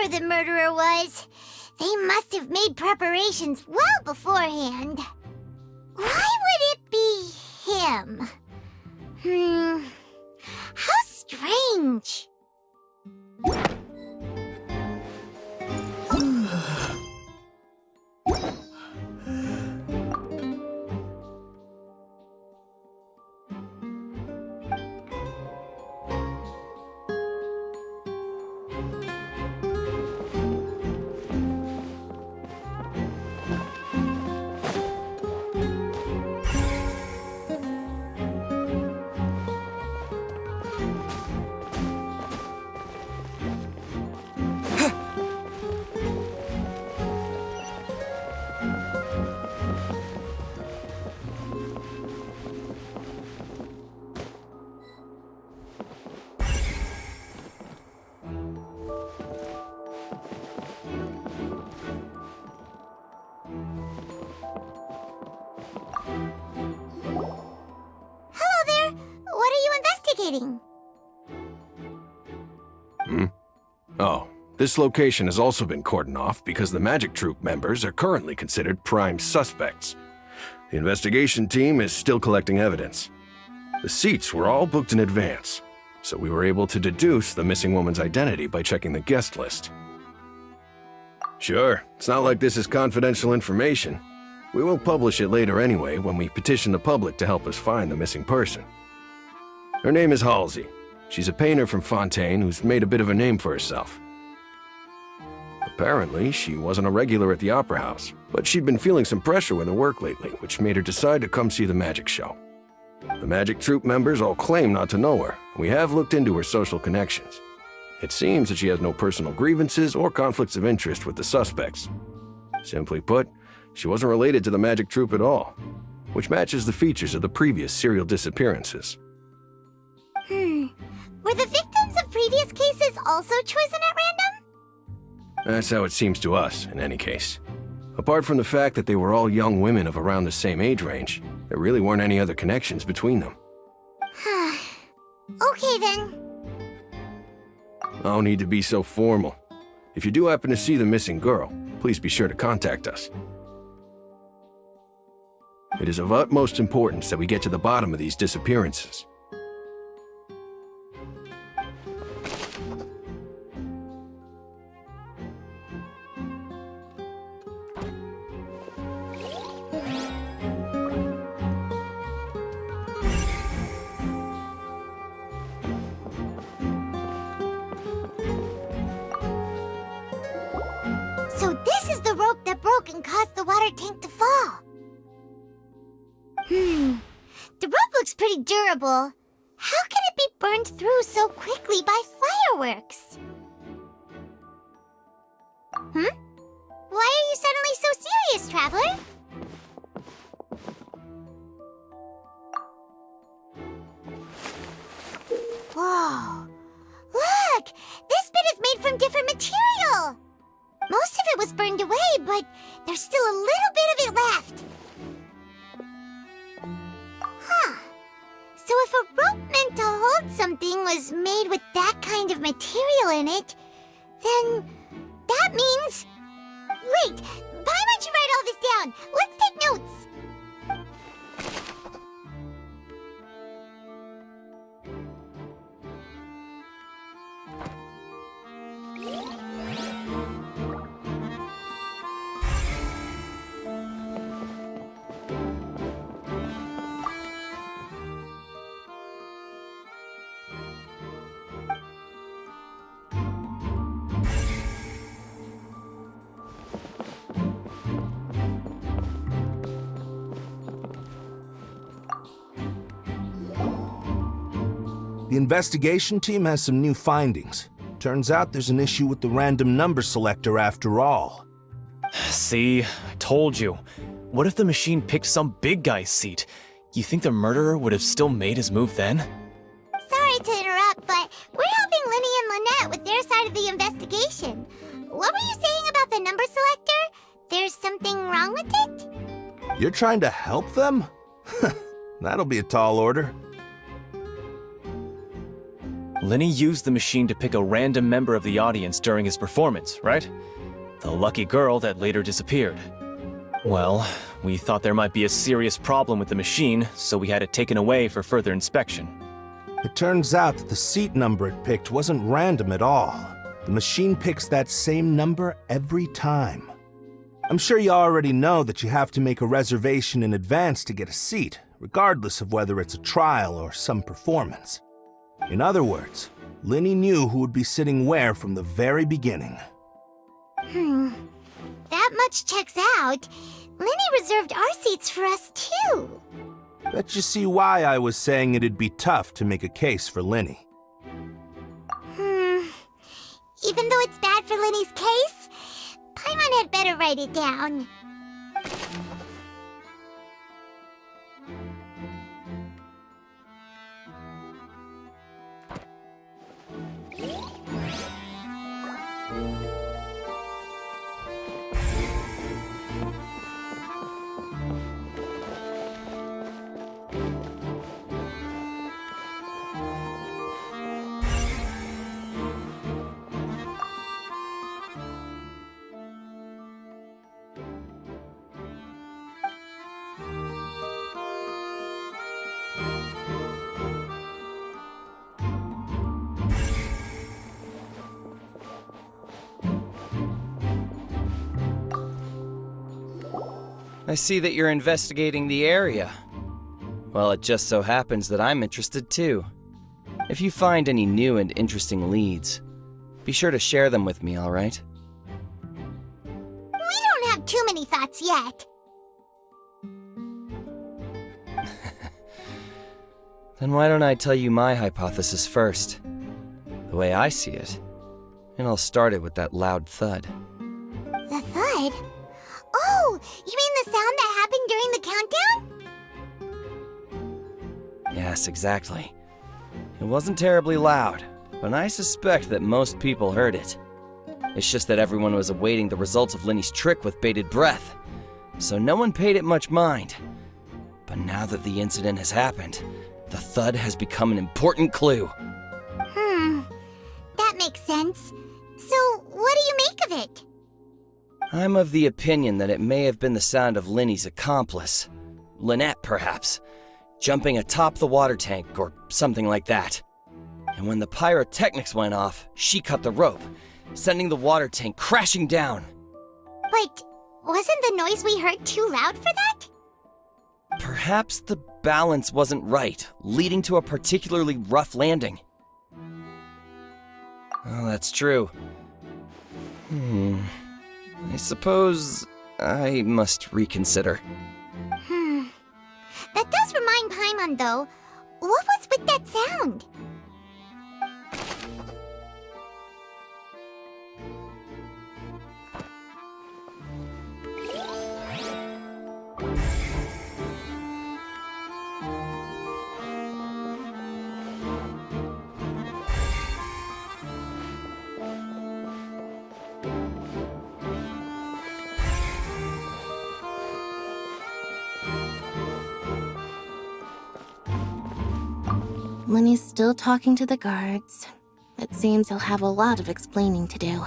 clever the murderer was. They must have made preparations well beforehand. Why would it be him? How strange. Oh, this location has also been cordoned off because the Magic Troupe members are currently considered prime suspects. The investigation team is still collecting evidence. The seats were all booked in advance, so we were able to deduce the missing woman's identity by checking the guest list. Sure, it's not like this is confidential information. We will publish it later anyway when we petition the public to help us find the missing person. Her name is Halsey. She's a painter from Fontaine who's made a bit of a name for herself. Apparently, she wasn't a regular at the Opera House, but she'd been feeling some pressure with her work lately, which made her decide to come see the magic show. The Magic Troupe members all claim not to know her. We have looked into her social connections. It seems that she has no personal grievances or conflicts of interest with the suspects. Simply put, she wasn't related to the Magic Troupe at all, which matches the features of the previous serial disappearances. Were the victims of previous cases also chosen at random? That's how it seems to us, in any case. Apart from the fact that they were all young women of around the same age range, there really weren't any other connections between them. Okay then. No need to be so formal. If you do happen to see the missing girl, please be sure to contact us. It is of utmost importance that we get to the bottom of these disappearances. So this is the rope that broke and caused the water tank to fall. The rope looks pretty durable. How can it be burned through so quickly by fireworks? Why are you suddenly so serious, Traveler? Whoa! Look! This bit is made from different material! Most of it was burned away, but there's still a little bit of it left. So if a rope meant to hold something was made with that kind of material in it, then that means... Wait, why don't you write all this down? Let's take notes. The investigation team has some new findings. Turns out there's an issue with the random number selector after all. See, I told you. What if the machine picked some big guy's seat? You think the murderer would have still made his move then? Sorry to interrupt, but we're helping Linny and Lynette with their side of the investigation. What were you saying about the number selector? There's something wrong with it? You're trying to help them? Lenny used the machine to pick a random member of the audience during his performance, right? The lucky girl that later disappeared. Well, we thought there might be a serious problem with the machine, so we had it taken away for further inspection. It turns out that the seat number it picked wasn't random at all. The machine picks that same number every time. I'm sure you already know that you have to make a reservation in advance to get a seat, regardless of whether it's a trial or some performance. In other words, Lenny knew who would be sitting where from the very beginning. That much checks out. Lenny reserved our seats for us, too. Bet you see why I was saying it'd be tough to make a case for Lenny. Even though it's bad for Lenny's case, Paimon had better write it down. I see that you're investigating the area. Well, it just so happens that I'm interested too. If you find any new and interesting leads, be sure to share them with me, all right? We don't have too many thoughts yet. Then why don't I tell you my hypothesis first? The way I see it. And I'll start it with that loud thud. The thud? Oh, you mean the sound that happened during the countdown? Yes, exactly. It wasn't terribly loud, but I suspect that most people heard it. It's just that everyone was awaiting the results of Lenny's trick with bated breath, so no one paid it much mind. But now that the incident has happened, the thud has become an important clue. That makes sense. So, what do you make of it? I'm of the opinion that it may have been the sound of Lenny's accomplice, Lynette perhaps, jumping atop the water tank or something like that. And when the pyrotechnics went off, she cut the rope, sending the water tank crashing down. But wasn't the noise we heard too loud for that? Perhaps the balance wasn't right, leading to a particularly rough landing. Oh, that's true. I suppose I must reconsider. That does remind Paimon, though. What was with that sound? Lenny's still talking to the guards. It seems he'll have a lot of explaining to do.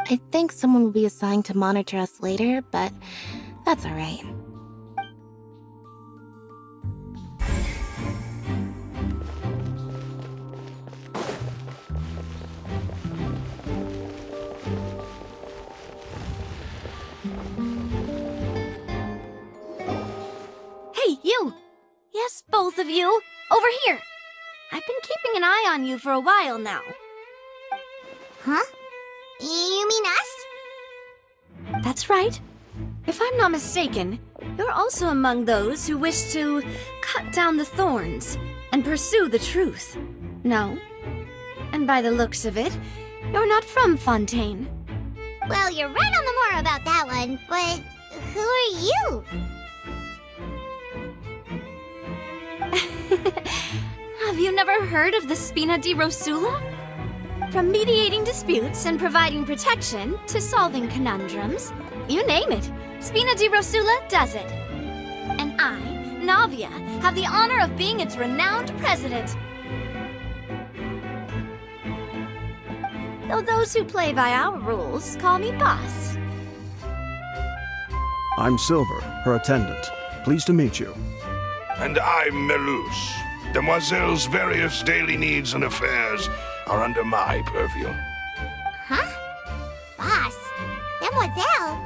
I think someone will be assigned to monitor us later, but that's alright. Hey, you! Yes, both of you! Over here! I've been keeping an eye on you for a while now. Huh? You mean us? That's right. If I'm not mistaken, you're also among those who wish to cut down the thorns and pursue the truth. No? And by the looks of it, you're not from Fontaine. Well, you're right on the more about that one, but who are you? Have you never heard of the Spina di Rosula? From mediating disputes and providing protection to solving conundrums, you name it, Spina di Rosula does it. And I, Navia, have the honor of being its renowned president. though those who play by our rules call me boss. I'm Silver, her attendant. Pleased to meet you. And I'm Melus. Demoiselle's various daily needs and affairs are under my purview. Huh? Boss? Demoiselle?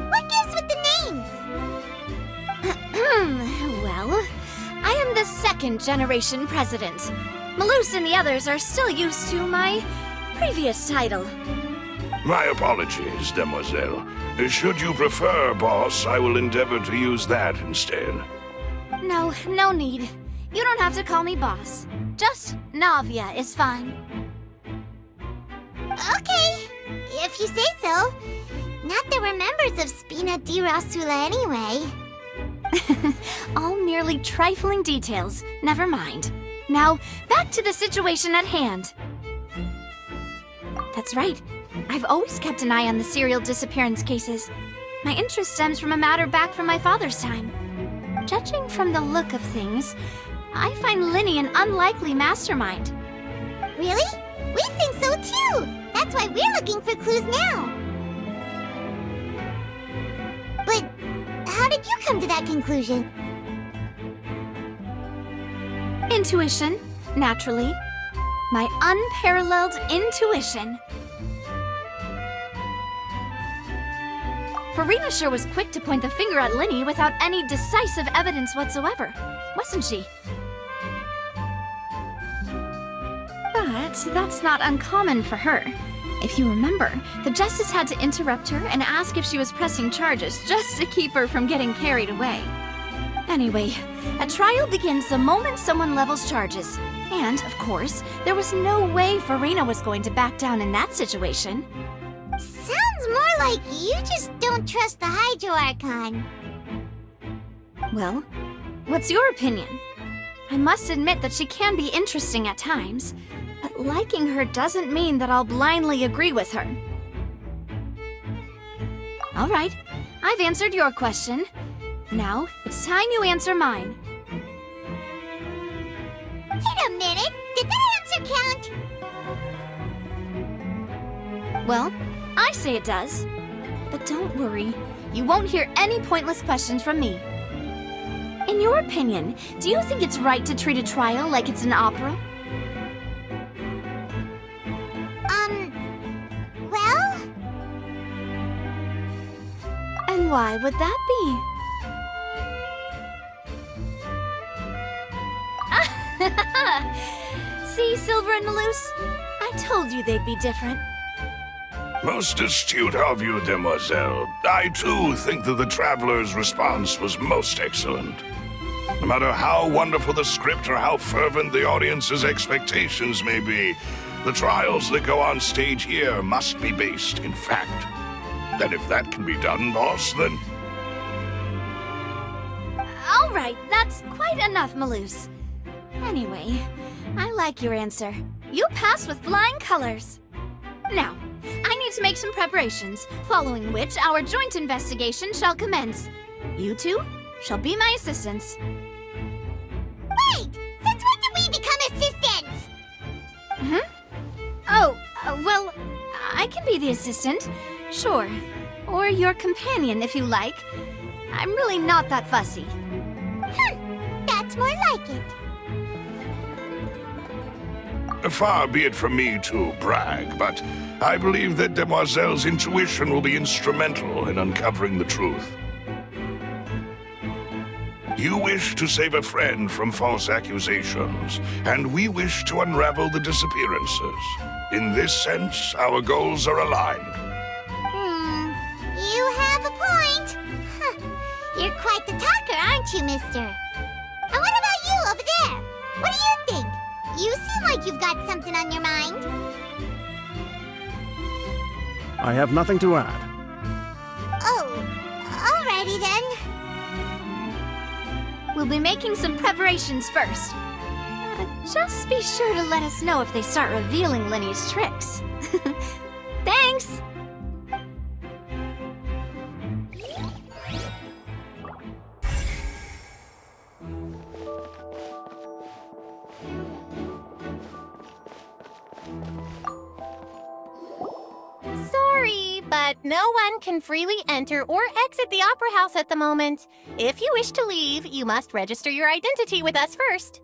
What gives with the names? Well, I am the second generation president. Melus and the others are still used to my previous title. My apologies, Demoiselle. Should you prefer, boss, I will endeavor to use that instead. No, no need. You don't have to call me boss. Just Navia is fine. Okay, if you say so. Not that we're members of Spina di Rasula anyway. All merely trifling details. Never mind. Now, back to the situation at hand. That's right. I've always kept an eye on the serial disappearance cases. My interest stems from a matter back from my father's time. Judging from the look of things, I find Linny an unlikely mastermind. Really? We think so too! That's why we're looking for clues now. But how did you come to that conclusion? Intuition, naturally. My unparalleled intuition. Farina sure was quick to point the finger at Linny without any decisive evidence whatsoever, wasn't she? But that's not uncommon for her. If you remember, the Justice had to interrupt her and ask if she was pressing charges just to keep her from getting carried away. Anyway, a trial begins the moment someone levels charges. And, of course, there was no way Farina was going to back down in that situation. Sounds more like you just don't trust the Hydro Archon. Well, what's your opinion? I must admit that she can be interesting at times, but liking her doesn't mean that I'll blindly agree with her. All right, I've answered your question. Now, it's time you answer mine. Wait a minute! Did that answer count? Well, I say it does. But don't worry, you won't hear any pointless questions from me. In your opinion, do you think it's right to treat a trial like it's an opera? Well? And why would that be? See, Silver and Melus? I told you they'd be different. Most astute of you, Demoiselle. I, too, think that the Traveler's response was most excellent. No matter how wonderful the script or how fervent the audience's expectations may be, the trials that go on stage here must be based in fact. And if that can be done, boss, then... All right, that's quite enough, Melus. Anyway, I like your answer. You pass with flying colors. Now, I need to make some preparations, following which our joint investigation shall commence. You two shall be my assistants. Wait! Since when did we become assistants? Oh, well, I can be the assistant, sure. Or your companion, if you like. I'm really not that fussy. That's more like it. Far be it from me to brag, but I believe that Demoiselle's intuition will be instrumental in uncovering the truth. You wish to save a friend from false accusations, and we wish to unravel the disappearances. In this sense, our goals are aligned. You have a point. You're quite the talker, aren't you, mister? And what about you over there? What do you think? You seem like you've got something on your mind. I have nothing to add. Oh, alrighty then. We'll be making some preparations first. Just be sure to let us know if they start revealing Linny's tricks. Thanks! But no one can freely enter or exit the Opera House at the moment. If you wish to leave, you must register your identity with us first.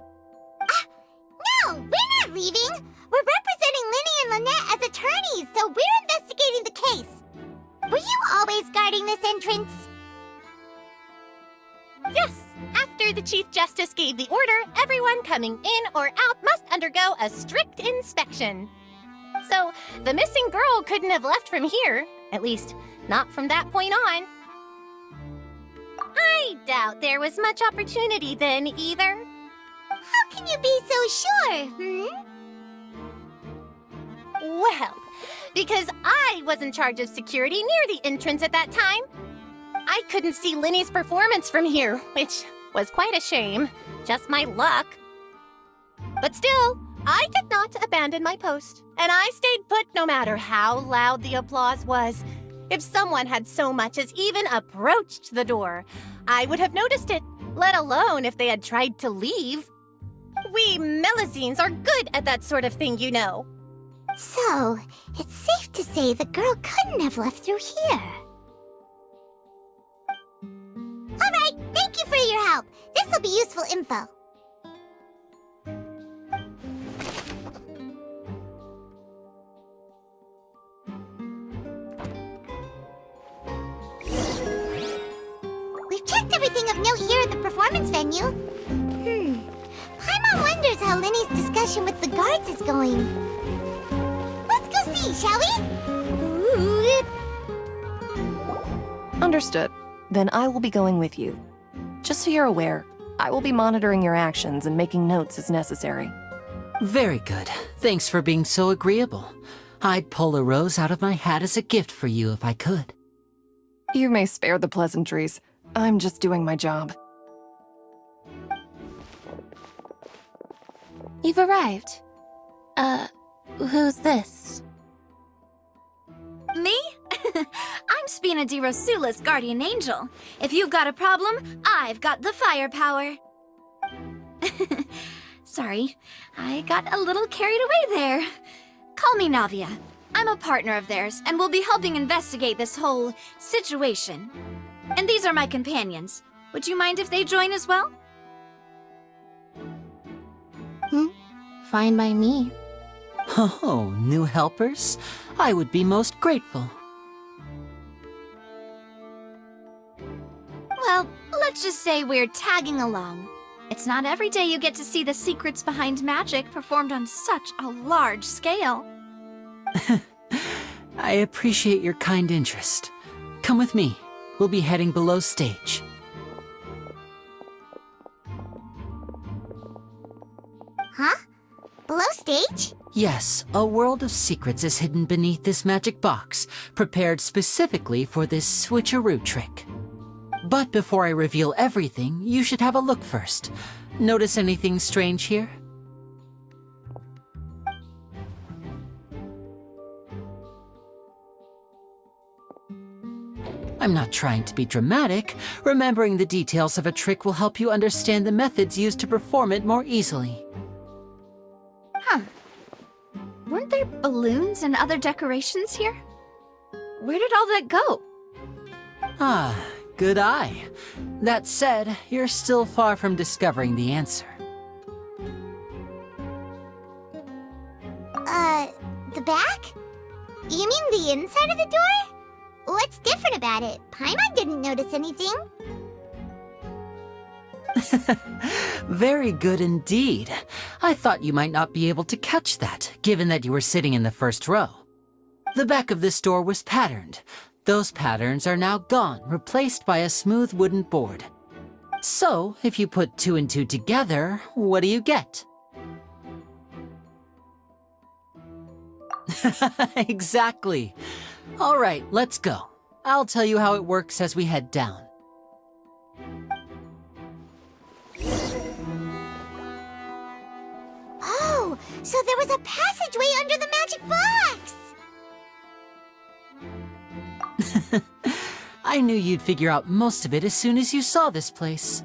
No, we're not leaving. We're representing Linny and Lynette as attorneys, so we're investigating the case. Were you always guarding this entrance? Yes, after the Chief Justice gave the order, everyone coming in or out must undergo a strict inspection. So, the missing girl couldn't have left from here. At least, not from that point on. I doubt there was much opportunity then, either. How can you be so sure, Well, because I was in charge of security near the entrance at that time. I couldn't see Linny's performance from here, which was quite a shame. Just my luck. But still, I did not abandon my post, and I stayed put no matter how loud the applause was. If someone had so much as even approached the door, I would have noticed it, let alone if they had tried to leave. We Melusines are good at that sort of thing, you know. So, it's safe to say the girl couldn't have left through here. Alright, thank you for your help. This'll be useful info. We've checked everything of note here at the performance venue. Paimon wonders how Linny's discussion with the guards is going. Let's go see, shall we? Understood. Then I will be going with you. Just so you're aware, I will be monitoring your actions and making notes as necessary. Very good. Thanks for being so agreeable. I'd pull a rose out of my hat as a gift for you if I could. You may spare the pleasantries. I'm just doing my job. You've arrived. Who's this? Me? I'm Spina di Rosula's guardian angel. If you've got a problem, I've got the firepower. Sorry, I got a little carried away there. Call me Navia. I'm a partner of theirs, and will be helping investigate this whole situation. And these are my companions. Would you mind if they join as well? Fine by me. Oh, new helpers? I would be most grateful. Well, let's just say we're tagging along. It's not every day you get to see the secrets behind magic performed on such a large scale. I appreciate your kind interest. Come with me. We'll be heading below stage. Huh? Below stage? Yes, a world of secrets is hidden beneath this magic box, prepared specifically for this switcheroo trick. But before I reveal everything, you should have a look first. Notice anything strange here? I'm not trying to be dramatic. Remembering the details of a trick will help you understand the methods used to perform it more easily. Huh. Weren't there balloons and other decorations here? Where did all that go? Ah, good eye. That said, you're still far from discovering the answer. The back? You mean the inside of the door? What's different about it? Paimon didn't notice anything. Very good indeed. I thought you might not be able to catch that, given that you were sitting in the first row. The back of this door was patterned. Those patterns are now gone, replaced by a smooth wooden board. So, if you put 2 and 2 together, what do you get? Exactly. All right, let's go. I'll tell you how it works as we head down. Oh, so there was a passageway under the magic box! I knew you'd figure out most of it as soon as you saw this place.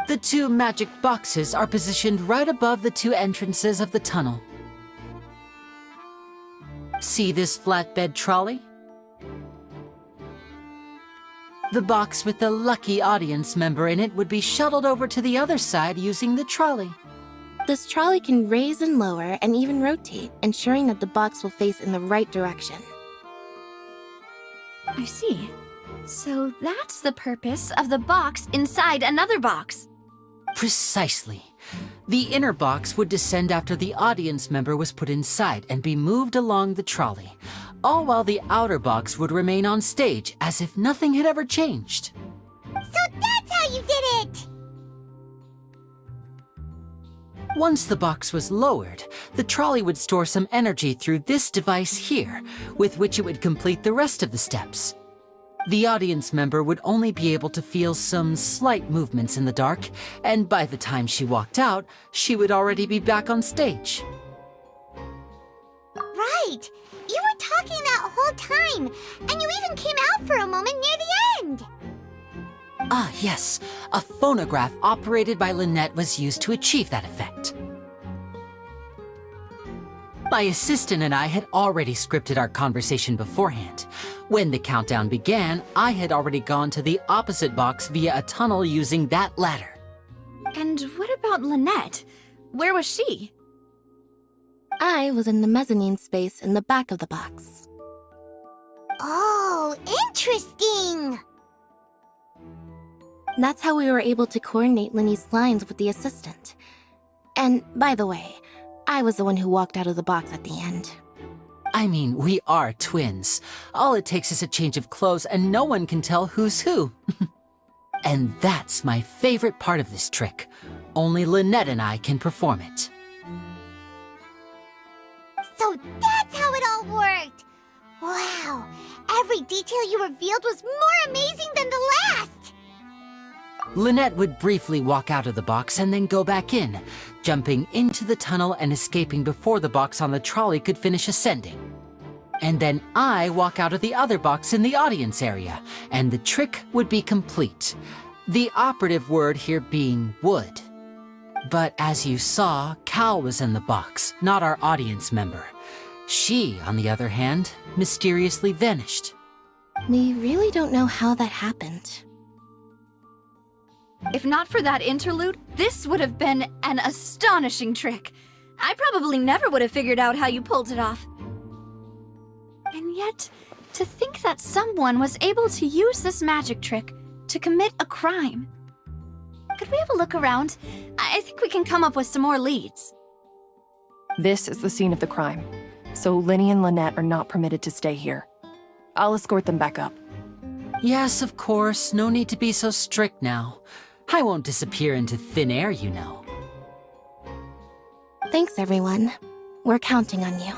The 2 magic boxes are positioned right above the 2 entrances of the tunnel. See this flatbed trolley? The box with the lucky audience member in it would be shuttled over to the other side using the trolley. This trolley can raise and lower and even rotate, ensuring that the box will face in the right direction. I see. So that's the purpose of the box inside another box. Precisely. The inner box would descend after the audience member was put inside and be moved along the trolley, all while the outer box would remain on stage as if nothing had ever changed. So that's how you did it! Once the box was lowered, the trolley would store some energy through this device here, with which it would complete the rest of the steps. The audience member would only be able to feel some slight movements in the dark, and by the time she walked out, she would already be back on stage. Right! You were talking that whole time, and you even came out for a moment near the end! Ah, yes. A phonograph operated by Lynette was used to achieve that effect. My assistant and I had already scripted our conversation beforehand. When the countdown began, I had already gone to the opposite box via a tunnel using that ladder. And what about Lynette? Where was she? I was in the mezzanine space in the back of the box. Oh, interesting! That's how we were able to coordinate Linny's lines with the assistant. And, by the way, I was the one who walked out of the box at the end. I mean, we are twins. All it takes is a change of clothes and no one can tell who's who. And that's my favorite part of this trick. Only Lynette and I can perform it. So that's how it all worked! Wow, every detail you revealed was more amazing than the last! Lynette would briefly walk out of the box and then go back in, jumping into the tunnel and escaping before the box on the trolley could finish ascending. And then I walk out of the other box in the audience area, and the trick would be complete. The operative word here being would. But as you saw, Cal was in the box, not our audience member. She, on the other hand, mysteriously vanished. We really don't know how that happened. If not for that interlude, this would have been an astonishing trick. I probably never would have figured out how you pulled it off. And yet, to think that someone was able to use this magic trick to commit a crime. Could we have a look around? I think we can come up with some more leads. This is the scene of the crime, so Linny and Lynette are not permitted to stay here. I'll escort them back up. Yes, of course. No need to be so strict now. I won't disappear into thin air, you know. Thanks, everyone. We're counting on you.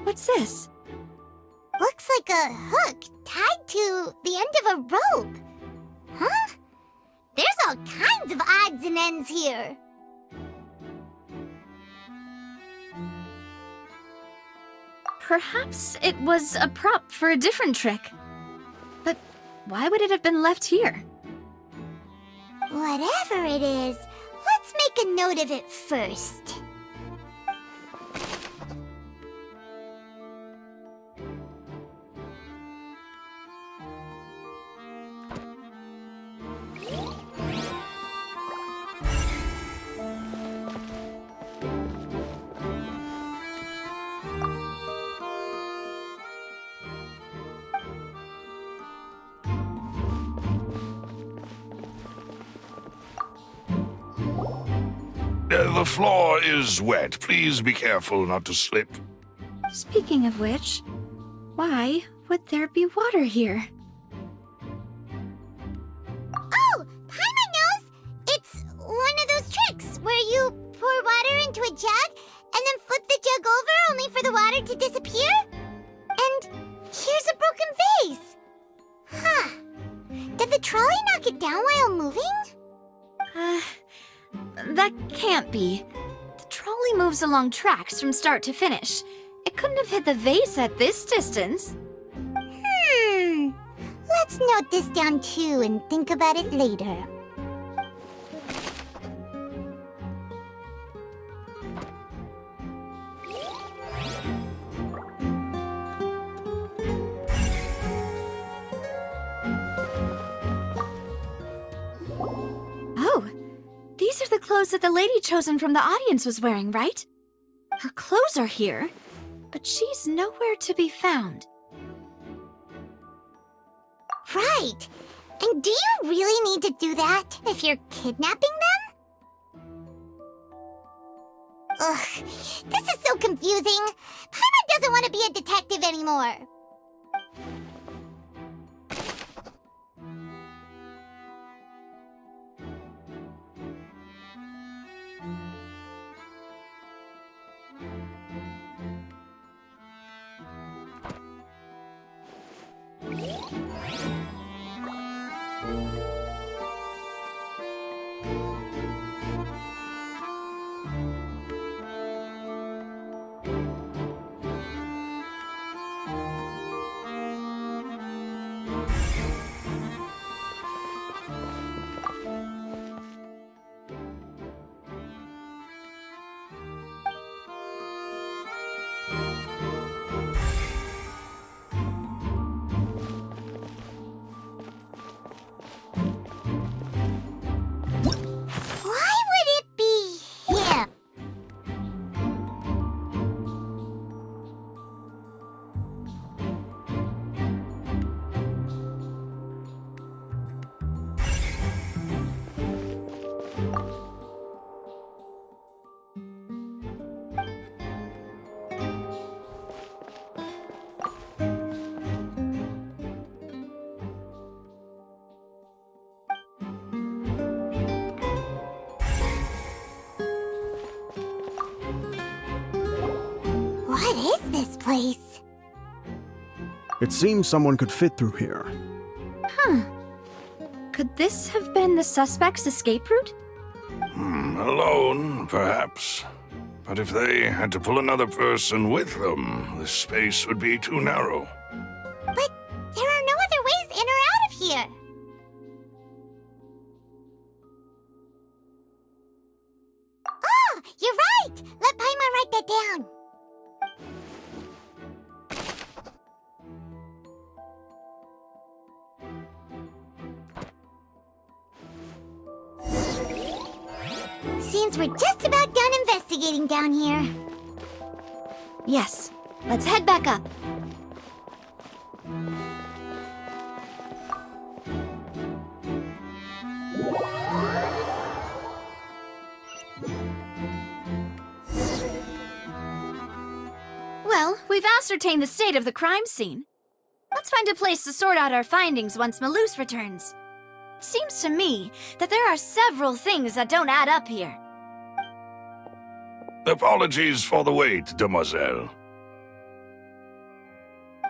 What's this? Looks like a hook tied to the end of a rope. Huh? There's all kinds of odds and ends here. Perhaps it was a prop for a different trick. But why would it have been left here? Whatever it is, let's make a note of it first. The floor is wet. Please be careful not to slip. Speaking of which, why would there be water here? Oh, Paimon knows! It's one a jug, and then flip the jug over only for the water to disappear? And here's a broken vase. Huh. Did the trolley knock it down while moving? That can't be. The trolley moves along tracks from start to finish. It couldn't have hit the vase at this distance. Let's note this down too and think about it later. Oh, these are the clothes that the lady chosen from the audience was wearing, right? Her clothes are here, but she's nowhere to be found. Right. And do you really need to do that if you're kidnapping them? Ugh, this is so confusing. Paimon doesn't want to be a detective anymore. What is this place? It seems someone could fit through here. Could this have been the suspect's escape route? Alone, perhaps. But if they had to pull another person with them, the space would be too narrow. But there are no other ways in or out of here. Oh, you're right! Let Paimon write that down. Seems we're just about done investigating down here. Yes. Let's head back up. Well, we've ascertained the state of the crime scene. Let's find a place to sort out our findings once Malus returns. It seems to me that there are several things that don't add up here. Apologies for the wait, demoiselle.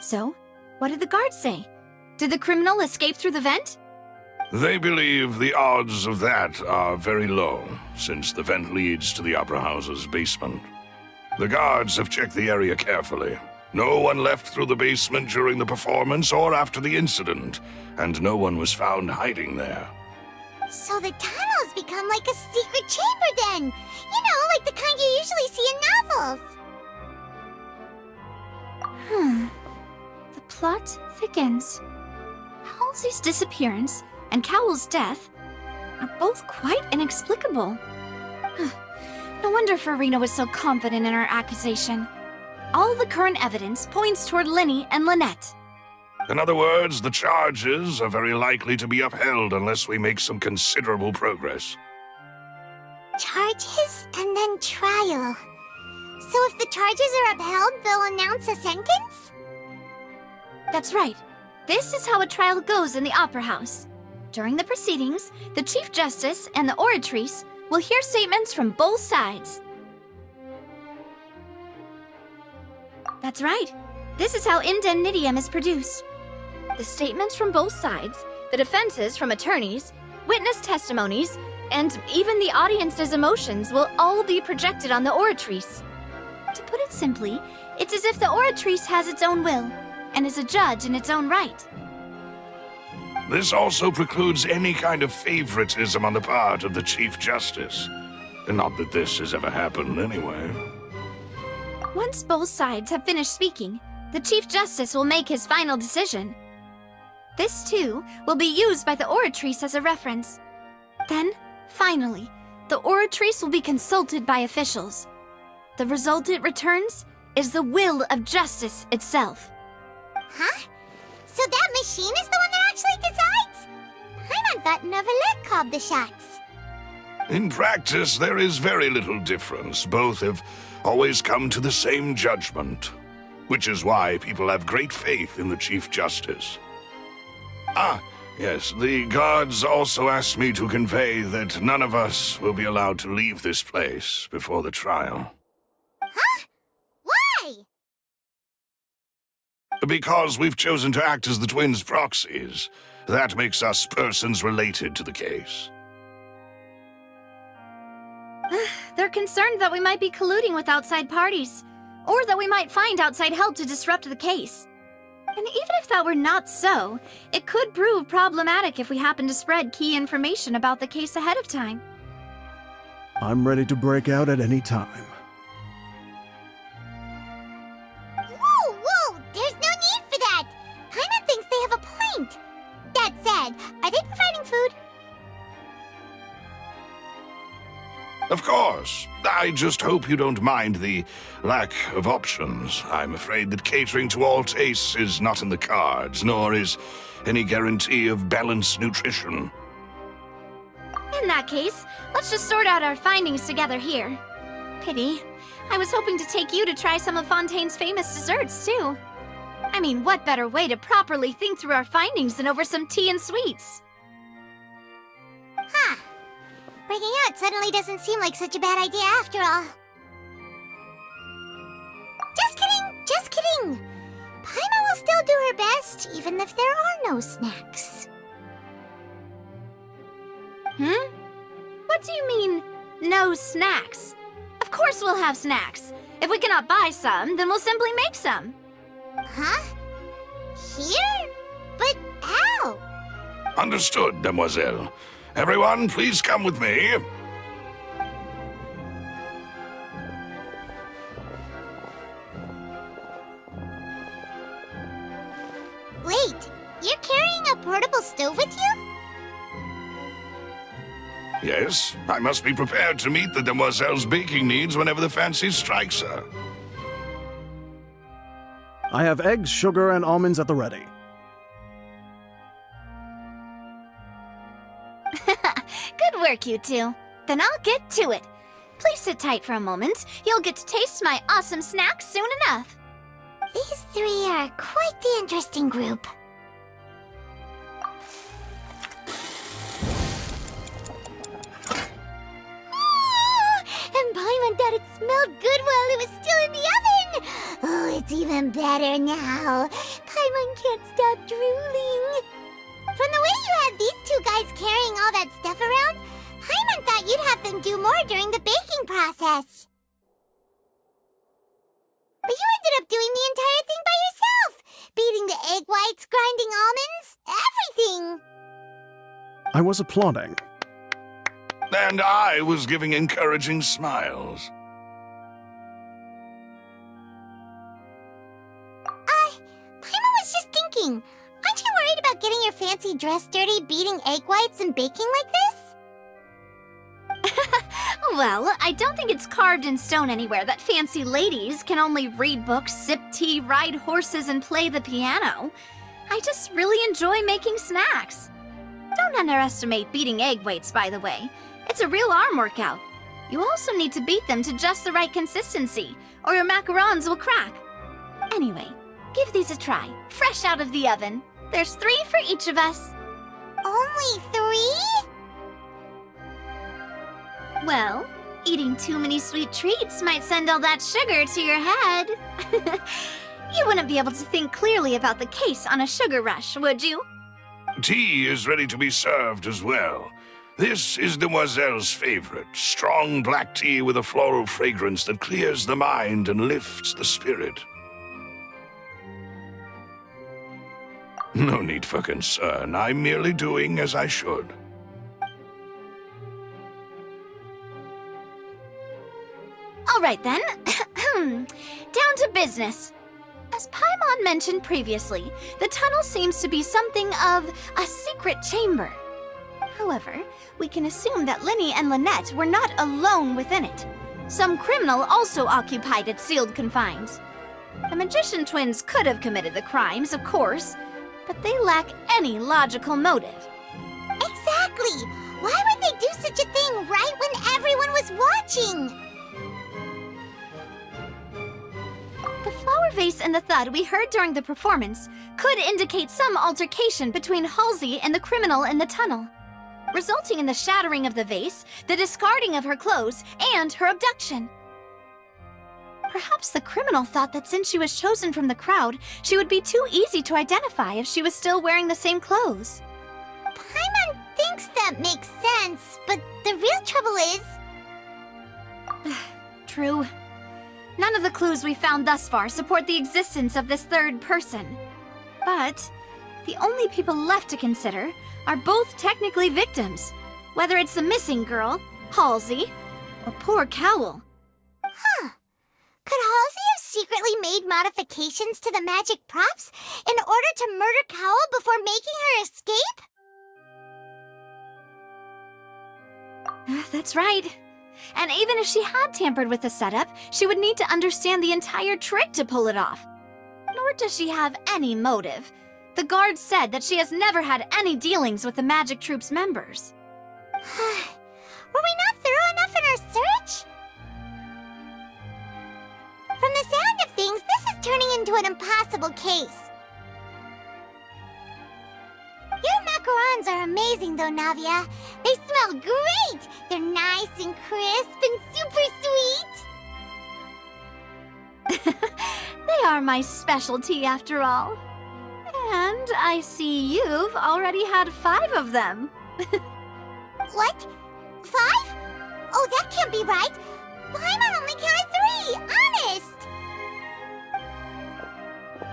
So, what did the guards say? Did the criminal escape through the vent? They believe the odds of that are very low, since the vent leads to the Opera House's basement. The guards have checked the area carefully. No one left through the basement during the performance or after the incident, and no one was found hiding there. So the tunnels become like a secret chamber then! You know, like the kind you usually see in novels! The plot thickens. Halsey's disappearance and Cowell's death are both quite inexplicable. No wonder Farina was so confident in her accusation. All the current evidence points toward Linny and Lynette. In other words, the charges are very likely to be upheld unless we make some considerable progress. Charges and then trial. So if the charges are upheld, they'll announce a sentence? That's right. This is how a trial goes in the Opera House. During the proceedings, the Chief Justice and the Oratrice will hear statements from both sides. That's right. This is how indemnitium is produced. The statements from both sides, the defenses from attorneys, witness testimonies, and even the audience's emotions will all be projected on the oratrice. To put it simply, it's as if the oratrice has its own will, and is a judge in its own right. This also precludes any kind of favoritism on the part of the Chief Justice. Not that this has ever happened anyway. Once both sides have finished speaking, the Chief Justice will make his final decision. This, too, will be used by the oratrice as a reference. Then, finally, the oratrice will be consulted by officials. The result it returns is the will of justice itself. Huh? So that machine is the one that actually decides? Paimon thought Noirceur called the shots. In practice, there is very little difference. Both have always come to the same judgment, which is why people have great faith in the Chief Justice. Ah, yes, the guards also asked me to convey that none of us will be allowed to leave this place before the trial. Huh? Why? Because we've chosen to act as the twins' proxies. That makes us persons related to the case. They're concerned that we might be colluding with outside parties, or that we might find outside help to disrupt the case. And even if that were not so, it could prove problematic if we happen to spread key information about the case ahead of time. I'm ready to break out at any time. Whoa! There's no need for that! Paimon thinks they have a point. That said, are they providing food? Of course. I just hope you don't mind the lack of options. I'm afraid that catering to all tastes is not in the cards, nor is any guarantee of balanced nutrition. In that case, let's just sort out our findings together here. Pity. I was hoping to take you to try some of Fontaine's famous desserts, too. I mean, what better way to properly think through our findings than over some tea and sweets? Huh. Breaking out suddenly doesn't seem like such a bad idea after all. Just kidding! Paimon will still do her best, even if there are no snacks. What do you mean, no snacks? Of course we'll have snacks. If we cannot buy some, then we'll simply make some. Huh? Here? But how? Understood, Demoiselle. Everyone, please come with me. Wait, you're carrying a portable stove with you? Yes, I must be prepared to meet the Demoiselle's baking needs whenever the fancy strikes her. I have eggs, sugar, and almonds at the ready. Good work, you two. Then I'll get to it. Please sit tight for a moment. You'll get to taste my awesome snacks soon enough. These three are quite the interesting group. And Paimon thought it smelled good while it was still in the oven! Oh, it's even better now. Paimon can't stop drooling. From the way you had these two guys carrying all that stuff around, Paimon thought you'd have them do more during the baking process. But you ended up doing the entire thing by yourself! Beating the egg whites, grinding almonds, everything! I was applauding. And I was giving encouraging smiles. Paimon was just thinking, aren't you worried about getting your fancy dress dirty beating egg whites and baking like this? Well, I don't think it's carved in stone anywhere that fancy ladies can only read books, sip tea, ride horses, and play the piano. I just really enjoy making snacks. Don't underestimate beating egg whites, by the way. It's a real arm workout. You also need to beat them to just the right consistency, or your macarons will crack. Anyway, give these a try, fresh out of the oven. There's 3 for each of us. Only 3? Well, Eating too many sweet treats might send all that sugar to your head. You wouldn't be able to think clearly about the case on a sugar rush, would you? Tea is ready to be served as well. This is Demoiselle's favorite, strong black tea with a floral fragrance that clears the mind and lifts the spirit. No need for concern. I'm merely doing as I should. All right then. Down to business. As Paimon mentioned previously, the tunnel seems to be something of a secret chamber. However, we can assume that Linny and Lynette were not alone within it. Some criminal also occupied its sealed confines. The magician twins could have committed the crimes, of course, but they lack any logical motive. Exactly! Why would they do such a thing right when everyone was watching? The flower vase and the thud we heard during the performance could indicate some altercation between Halsey and the criminal in the tunnel, resulting in the shattering of the vase, the discarding of her clothes, and her abduction. Perhaps the criminal thought that since she was chosen from the crowd, she would be too easy to identify if she was still wearing the same clothes. Paimon thinks that makes sense, but the real trouble is... True. None of the clues we found thus far support the existence of this third person. But the only people left to consider are both technically victims, whether it's the missing girl, Halsey, or poor Cowl. Huh. Could Halsey have secretly made modifications to the magic props in order to murder Cowl before making her escape? That's right. And even if she had tampered with the setup, she would need to understand the entire trick to pull it off. Nor does she have any motive. The guard said that she has never had any dealings with the magic troop's members. Were we not thorough enough in our search? From the sound of things, this is turning into an impossible case. Your macarons are amazing, though, Navia. They smell great! They're nice and crisp and super sweet! They are my specialty, after all. And I see you've already had 5 of them. What? 5? Oh, that can't be right. Paimon only counted 3, honest!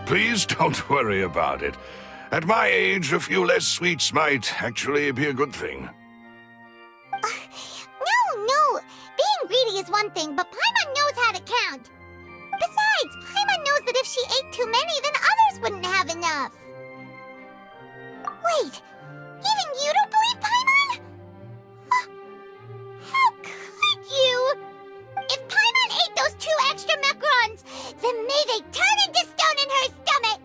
Please don't worry about it. At my age, a few less sweets might actually be a good thing. No. Being greedy is one thing, but Paimon knows how to count. Besides, Paimon knows that if she ate too many, then others wouldn't have enough. Wait, even you don't believe Paimon? How could you? If Paimon ate those 2 extra macarons, then may they turn into stone in her stomach!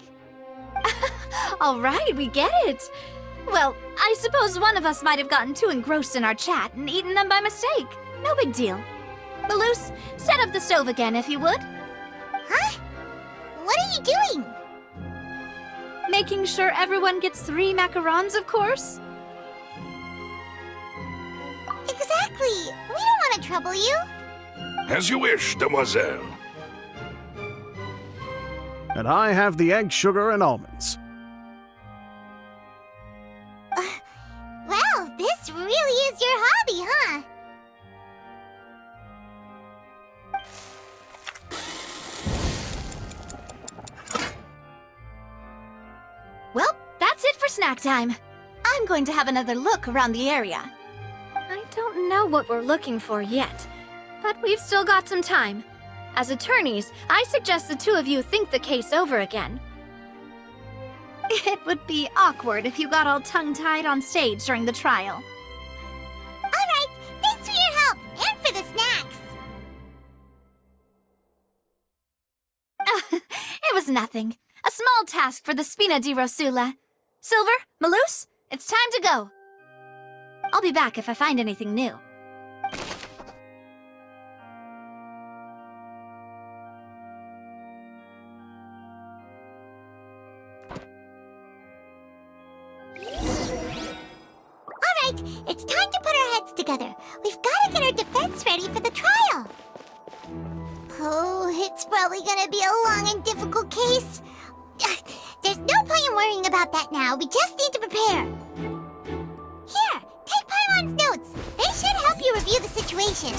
All right, we get it. Well, I suppose one of us might have gotten too engrossed in our chat and eaten them by mistake. No big deal. Malus, set up the stove again if you would. Huh? What are you doing? Making sure everyone gets 3 macarons, of course. Exactly. We don't want to trouble you. As you wish, demoiselle. And I have the egg, sugar, and almonds. Well, this really is your hobby, huh? Well, that's it for snack time. I'm going to have another look around the area. I don't know what we're looking for yet, but we've still got some time. As attorneys, I suggest the 2 of you think the case over again. It would be awkward if you got all tongue-tied on stage during the trial. All right, thanks for your help and for the snacks. It was nothing. A small task for the Spina di Rosula. Silver, Malus, it's time to go. I'll be back if I find anything new. All Alright, it's time to put our heads together. We've gotta get our defense ready for the trial. Oh, it's probably gonna be a long and difficult case. There's no point in worrying about that now. We just need to prepare. Here, take Paimon's notes. They should help you review the situation.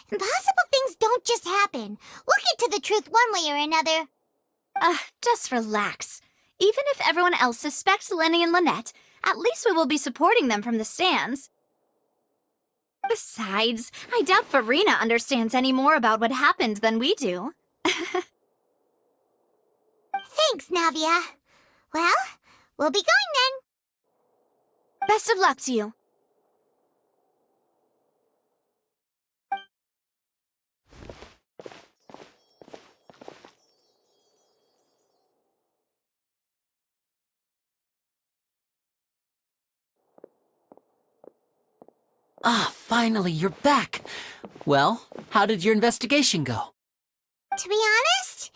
Impossible things don't just happen. We'll get to the truth one way or another. Just relax. Even if everyone else suspects Lenny and Lynette, at least we will be supporting them from the stands. Besides, I doubt Farina understands any more about what happened than we do. Thanks, Navia. Well, we'll be going then. Best of luck to you. Ah, finally, you're back. Well, how did your investigation go? To be honest,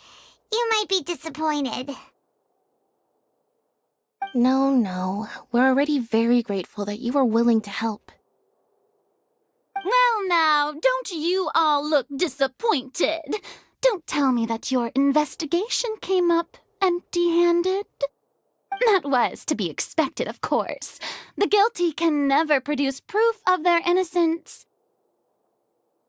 you might be disappointed. No. We're already very grateful that you were willing to help. Well now, don't you all look disappointed. Don't tell me that your investigation came up empty-handed. That was to be expected, of course. The guilty can never produce proof of their innocence.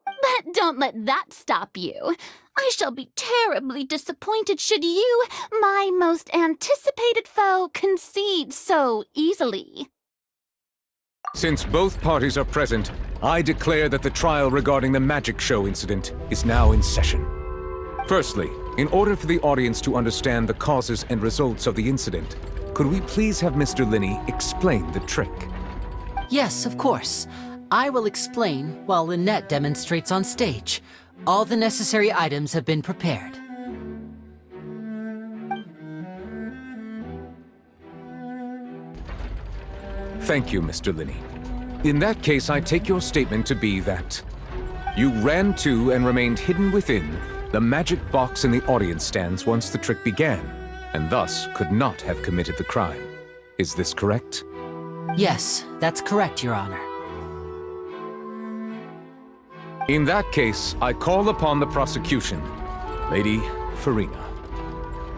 But don't let that stop you. I shall be terribly disappointed should you, my most anticipated foe, concede so easily. Since both parties are present, I declare that the trial regarding the magic show incident is now in session. Firstly, in order for the audience to understand the causes and results of the incident, could we please have Mr. Linney explain the trick? Yes, of course. I will explain while Lynette demonstrates on stage. All the necessary items have been prepared. Thank you, Mr. Linney. In that case, I take your statement to be that you ran to and remained hidden within the magic box in the audience stands once the trick began, and thus could not have committed the crime. Is this correct? Yes, that's correct, Your Honor. In that case, I call upon the prosecution. Lady Farina,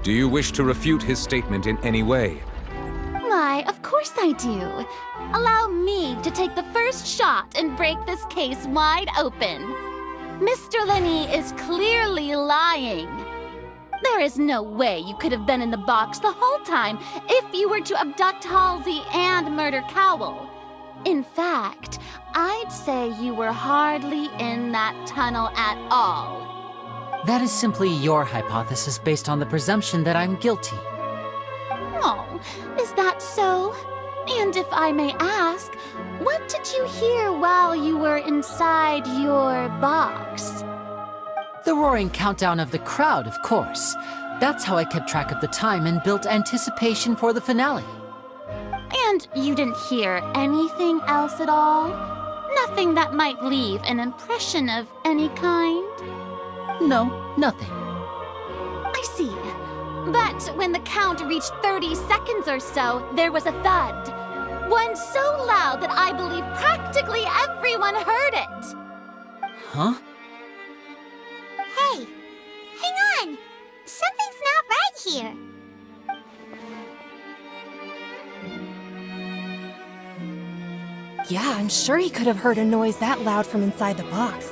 do you wish to refute his statement in any way? Why, of course I do. Allow me to take the first shot and break this case wide open. Mr. Linney is clearly lying. There is no way you could have been in the box the whole time if you were to abduct Halsey and murder Cowell. In fact, I'd say you were hardly in that tunnel at all. That is simply your hypothesis based on the presumption that I'm guilty. Oh, is that so? And if I may ask, what did you hear while you were inside your box? The roaring countdown of the crowd, of course. That's how I kept track of the time and built anticipation for the finale. And you didn't hear anything else at all? Nothing that might leave an impression of any kind? No, nothing. I see. But when the count reached 30 seconds or so, there was a thud. One so loud that I believe practically everyone heard it. Huh? Hey, hang on. Something's not right here. Yeah, I'm sure he could have heard a noise that loud from inside the box.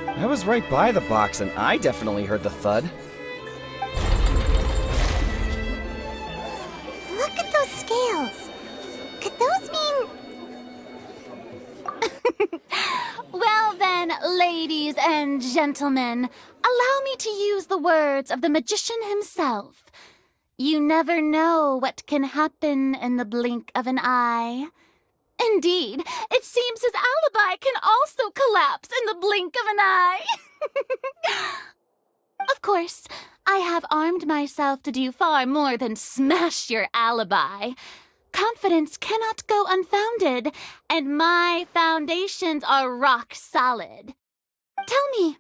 I was right by the box and I definitely heard the thud. Then, ladies and gentlemen, allow me to use the words of the magician himself. You never know what can happen in the blink of an eye. Indeed, it seems his alibi can also collapse in the blink of an eye. Of course, I have armed myself to do far more than smash your alibi. Confidence cannot go unfounded, and my foundations are rock solid. Tell me,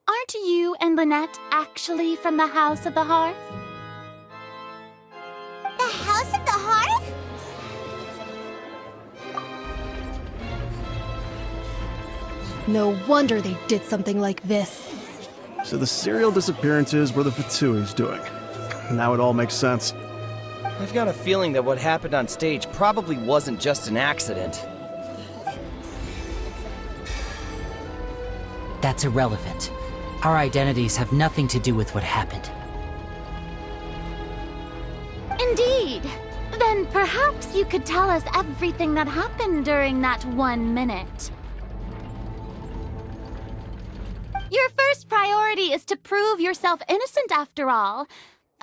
aren't you and Lynette actually from the House of the Hearth? The House of the Hearth? No wonder they did something like this. So the serial disappearances were the Fatsui's doing. Now it all makes sense. I've got a feeling that what happened on stage probably wasn't just an accident. That's irrelevant. Our identities have nothing to do with what happened. Indeed. Then perhaps you could tell us everything that happened during that 1 minute. Your first priority is to prove yourself innocent after all.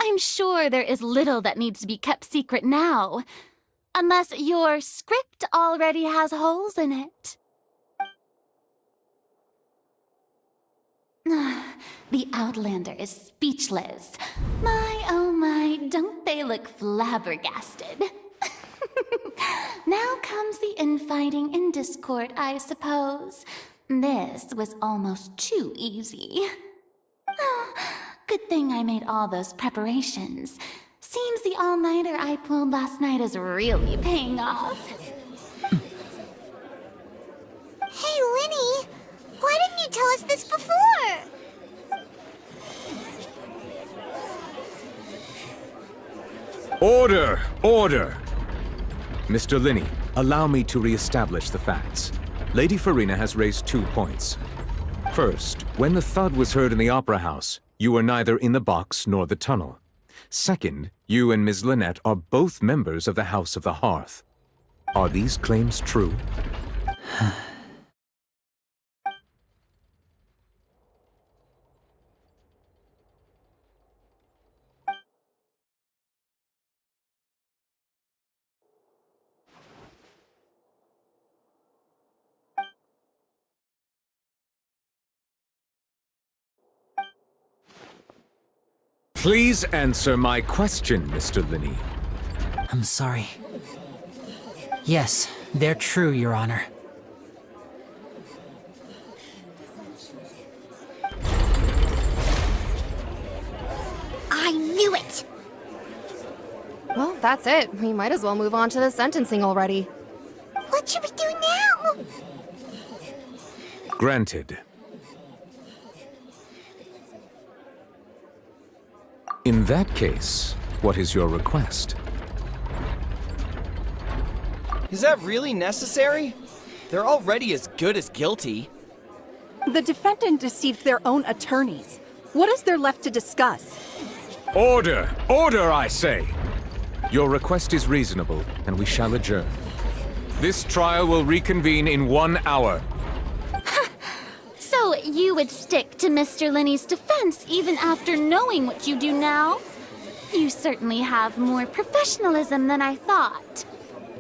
I'm sure there is little that needs to be kept secret now. Unless your script already has holes in it. The Outlander is speechless. My, oh my, don't they look flabbergasted? Now comes the infighting and discord, I suppose. This was almost too easy. Good thing I made all those preparations. Seems the all-nighter I pulled last night is really paying off. Hey, Linny! Why didn't you tell us this before? Order! Order! Mr. Linney, allow me to re-establish the facts. Lady Farina has raised 2 points. First, when the thud was heard in the Opera House, you were neither in the box nor the tunnel. Second, you and Ms. Lynette are both members of the House of the Hearth. Are these claims true? Please answer my question, Mr. Linney. I'm sorry. Yes, they're true, Your Honor. I knew it! Well, that's it. We might as well move on to the sentencing already. What should we do now? Granted. In that case, what is your request? Is that really necessary? They're already as good as guilty. The defendant deceived their own attorneys. What is there left to discuss? Order! Order, I say! Your request is reasonable, and we shall adjourn. This trial will reconvene in 1 hour. So you would stick to Mr. Linney's defense even after knowing what you do now? You certainly have more professionalism than I thought.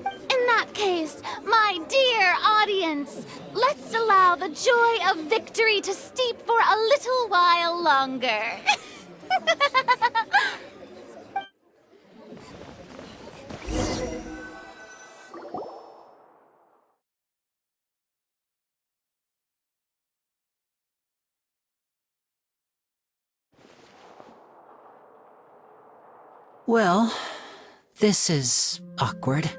In that case, my dear audience, let's allow the joy of victory to steep for a little while longer. Well, this is awkward.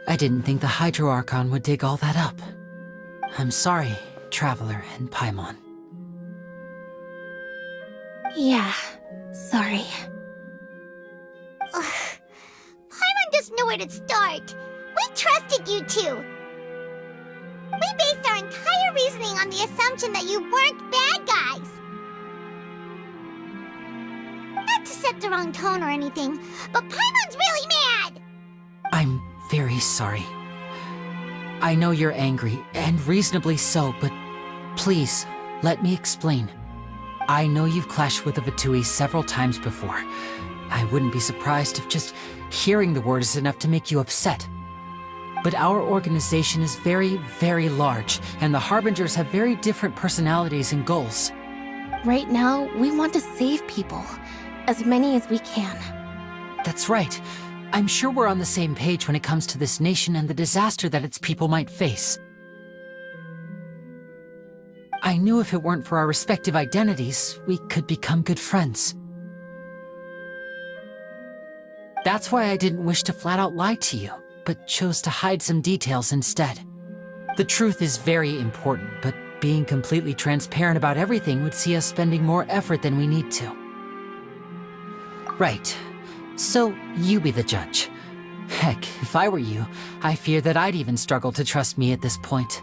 I didn't think the Hydro Archon would dig all that up. I'm sorry, Traveler and Paimon. Yeah, sorry. Paimon doesn't know where to start. We trusted you two. We based our entire reasoning on the assumption that you weren't bad guys. Not to set the wrong tone or anything, but Paimon's really mad! I'm very sorry. I know you're angry, and reasonably so, but Please, let me explain. I know you've clashed with the Pt.1 several times before. I wouldn't be surprised if just hearing the word is enough to make you upset. But our organization is very, very large, and the Harbingers have very different personalities and goals. Right now, we want to save people. As many as we can. That's right. I'm sure we're on the same page when it comes to this nation and the disaster that its people might face. I knew if it weren't for our respective identities, we could become good friends. That's why I didn't wish to flat out lie to you, but chose to hide some details instead. The truth is very important, but being completely transparent about everything would see us spending more effort than we need to. Right. So, you be the judge. Heck, if I were you, I fear that I'd even struggle to trust me at this point.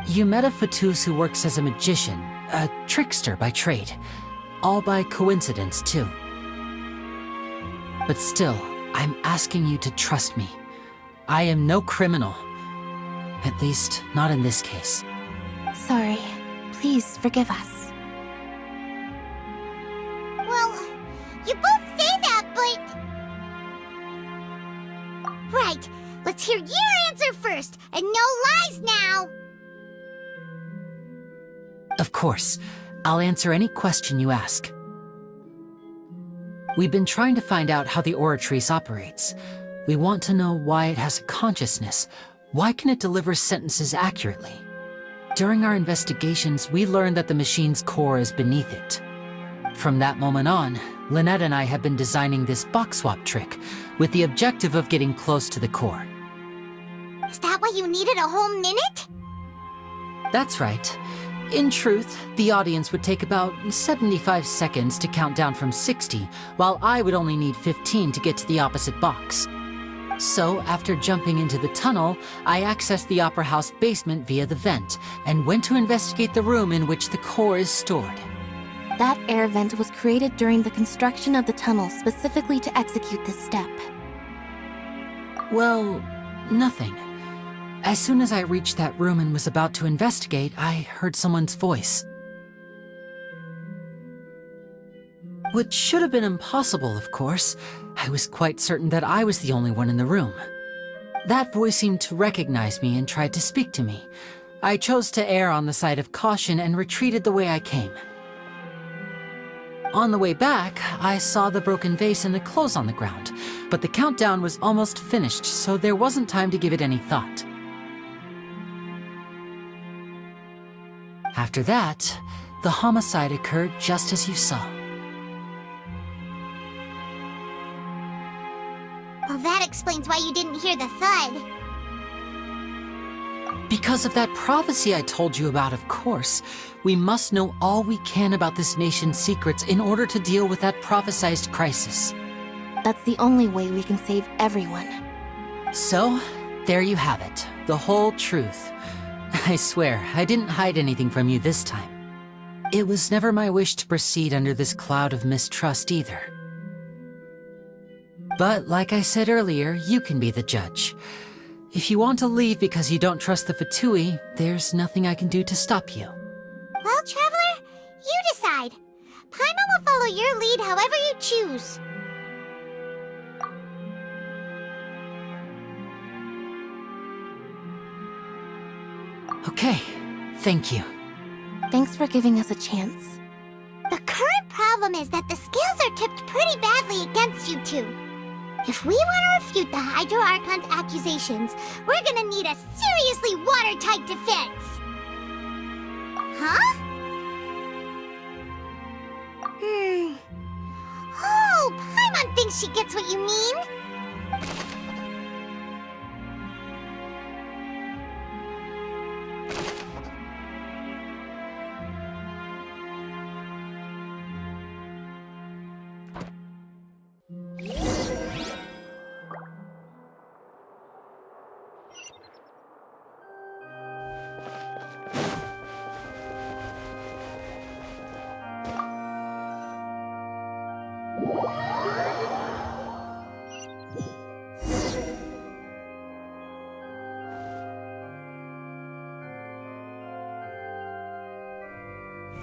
You met a Fatus who works as a magician, a trickster by trade. All by coincidence, too. But still, I'm asking you to trust me. I am no criminal. At least, not in this case. Sorry. Please forgive us. Well, you both say that, but... Right. Let's hear your answer first, and no lies now! Of course. I'll answer any question you ask. We've been trying to find out how the Oratrice operates. We want to know why it has a consciousness. Why can it deliver sentences accurately? During our investigations, we learned that the machine's core is beneath it. From that moment on, Lynette and I have been designing this box swap trick, with the objective of getting close to the core. Is that why you needed a whole minute? That's right. In truth, the audience would take about 75 seconds to count down from 60, while I would only need 15 to get to the opposite box. So, after jumping into the tunnel, I accessed the Opera House basement via the vent, and went to investigate the room in which the core is stored. That air vent was created during the construction of the tunnel specifically to execute this step. Well, nothing. As soon as I reached that room and was about to investigate, I heard someone's voice. Which should have been impossible, of course. I was quite certain that I was the only one in the room. That voice seemed to recognize me and tried to speak to me. I chose to err on the side of caution and retreated the way I came. On the way back, I saw the broken vase and the clothes on the ground, but the countdown was almost finished, so there wasn't time to give it any thought. After that, the homicide occurred just as you saw. Well, that explains why you didn't hear the thud. Because of that prophecy I told you about, of course. We must know all we can about this nation's secrets in order to deal with that prophesized crisis. That's the only way we can save everyone. So, there you have it. The whole truth. I swear, I didn't hide anything from you this time. It was never my wish to proceed under this cloud of mistrust either. But like I said earlier, you can be the judge. If you want to leave because you don't trust the Pt.1, there's nothing I can do to stop you. Well, Traveler, you decide. Paimon will follow your lead however you choose. Okay, thank you. Thanks for giving us a chance. The current problem is that the scales are tipped pretty badly against you two. If we want to refute the Hydro Archon's accusations, we're gonna need a seriously watertight defense. Huh? Oh, Paimon thinks she gets what you mean.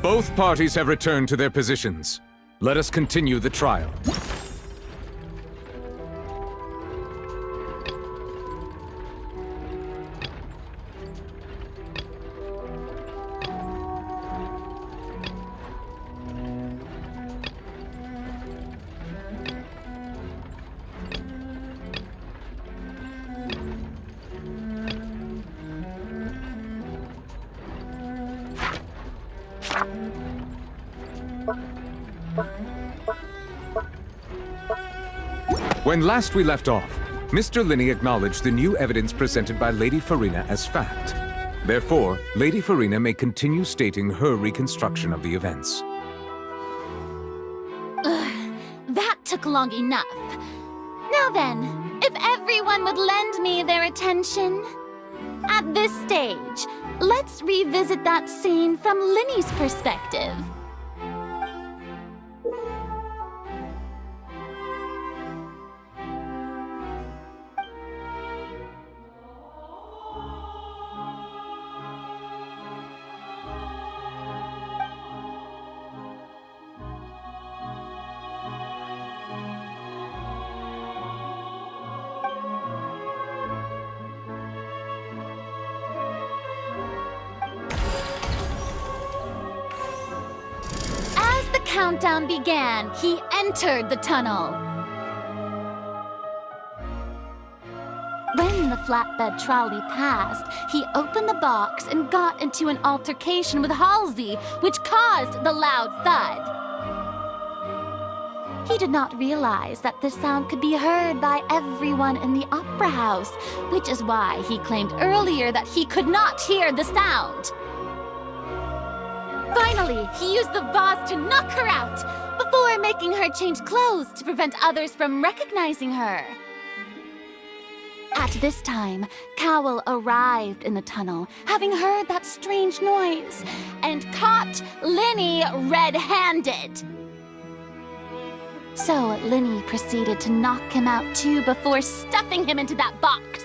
Both parties have returned to their positions. Let us continue the trial. When last we left off, Mr. Linney acknowledged the new evidence presented by Lady Farina as fact. Therefore, Lady Farina may continue stating her reconstruction of the events. That took long enough. Now then, if everyone would lend me their attention. At this stage, let's revisit that scene from Linney's perspective. Countdown began, he entered the tunnel. When the flatbed trolley passed, he opened the box and got into an altercation with Halsey, which caused the loud thud. He did not realize that this sound could be heard by everyone in the opera house, which is why he claimed earlier that he could not hear the sound. Finally, he used the vase to knock her out, before making her change clothes to prevent others from recognizing her. At this time, Cowell arrived in the tunnel, having heard that strange noise, and caught Linney red-handed. So Linney proceeded to knock him out too before stuffing him into that box.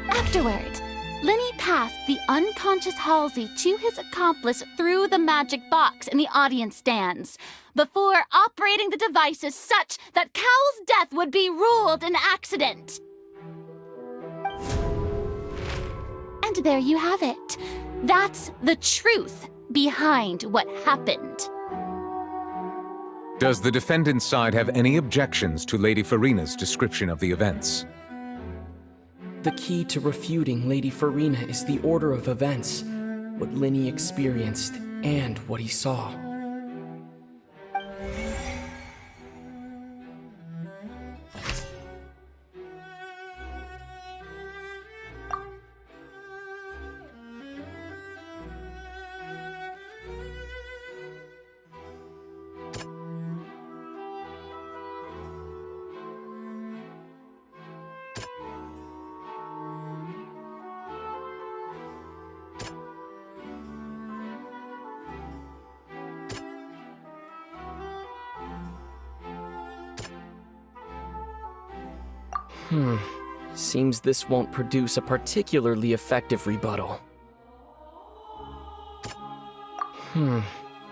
Afterward, Linney passed the unconscious Halsey to his accomplice through the magic box in the audience stands, before operating the devices such that Cowell's death would be ruled an accident. And there you have it. That's the truth behind what happened. Does the defendant's side have any objections to Lady Farina's description of the events? The key to refuting Lady Farina is the order of events, what Linney experienced, and what he saw. Seems this won't produce a particularly effective rebuttal.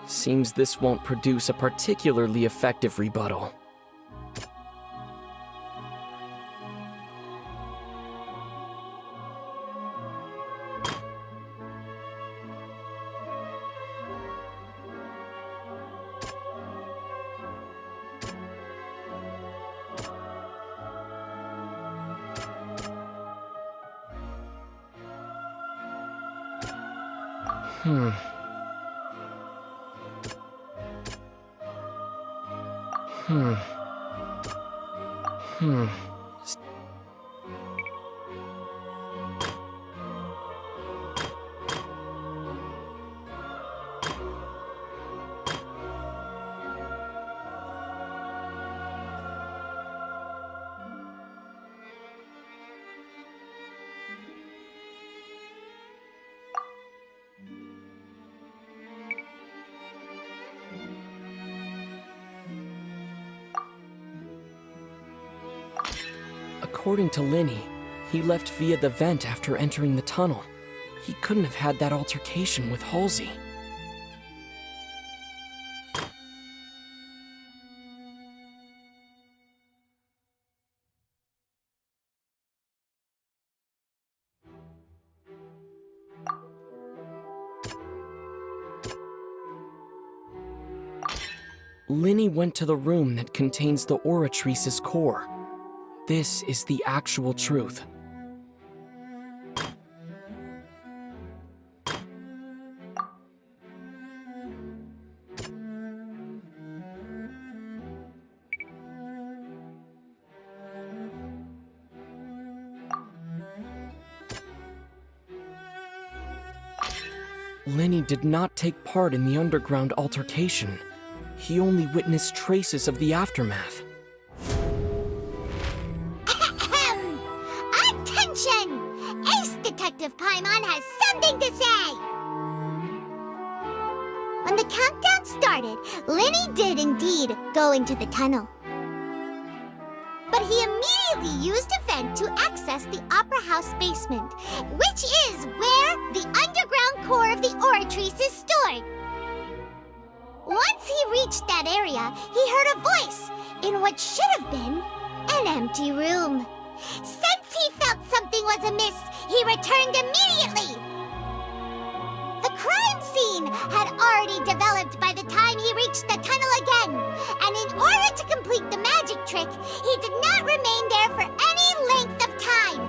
Seems this won't produce a particularly effective rebuttal. According to Linney, he left via the vent after entering the tunnel. he couldn't have had that altercation with Halsey. Linny went to the room that contains the Oratrice's core. This is the actual truth. Linny did not take part in the underground altercation. He only witnessed traces of the aftermath. Attention! Ace Detective Paimon has something to say! When the countdown started, Linny did indeed go into the tunnel. But he immediately used a vent to access the Opera House basement, which is where the underground core of the Oratrice is stored. Once he reached that area, he heard a voice in what should have been an empty room. Since he felt something was amiss, he returned immediately. The crime scene had already developed by the time he reached the tunnel again, and in order to complete the magic trick, he did not remain there for any length of time.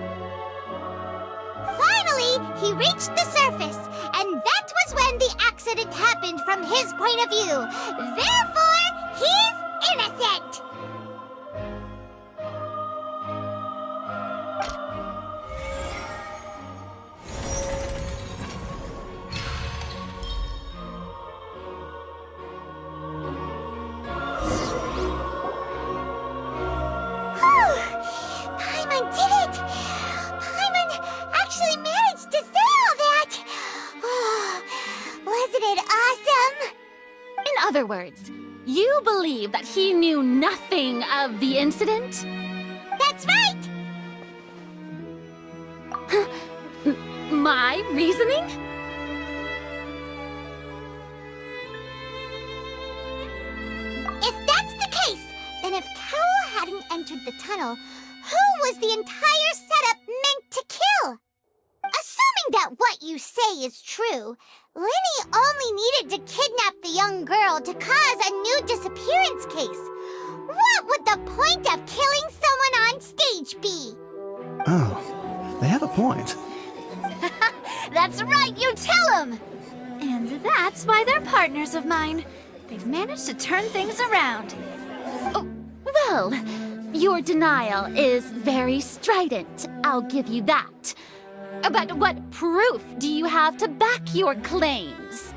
Finally, he reached the surface, and that was when the accident happened from his point of view. Therefore, he's innocent! Paimon did it! Paimon actually managed to say all that! Wasn't it awesome? In other words, you believe that he knew nothing of the incident? That's right! My reasoning? If that's the case, then if Carol hadn't entered the tunnel, who was the entire setup meant to kill? Assuming that what you say is true, Linny only needed to kidnap the young girl to cause a new disappearance case. What would the point of killing someone on stage be? Oh, they have a point. That's right, you tell him! And that's why they're partners of mine. They've managed to turn things around. Oh, well, your denial is very strident, I'll give you that. But what proof do you have to back your claims?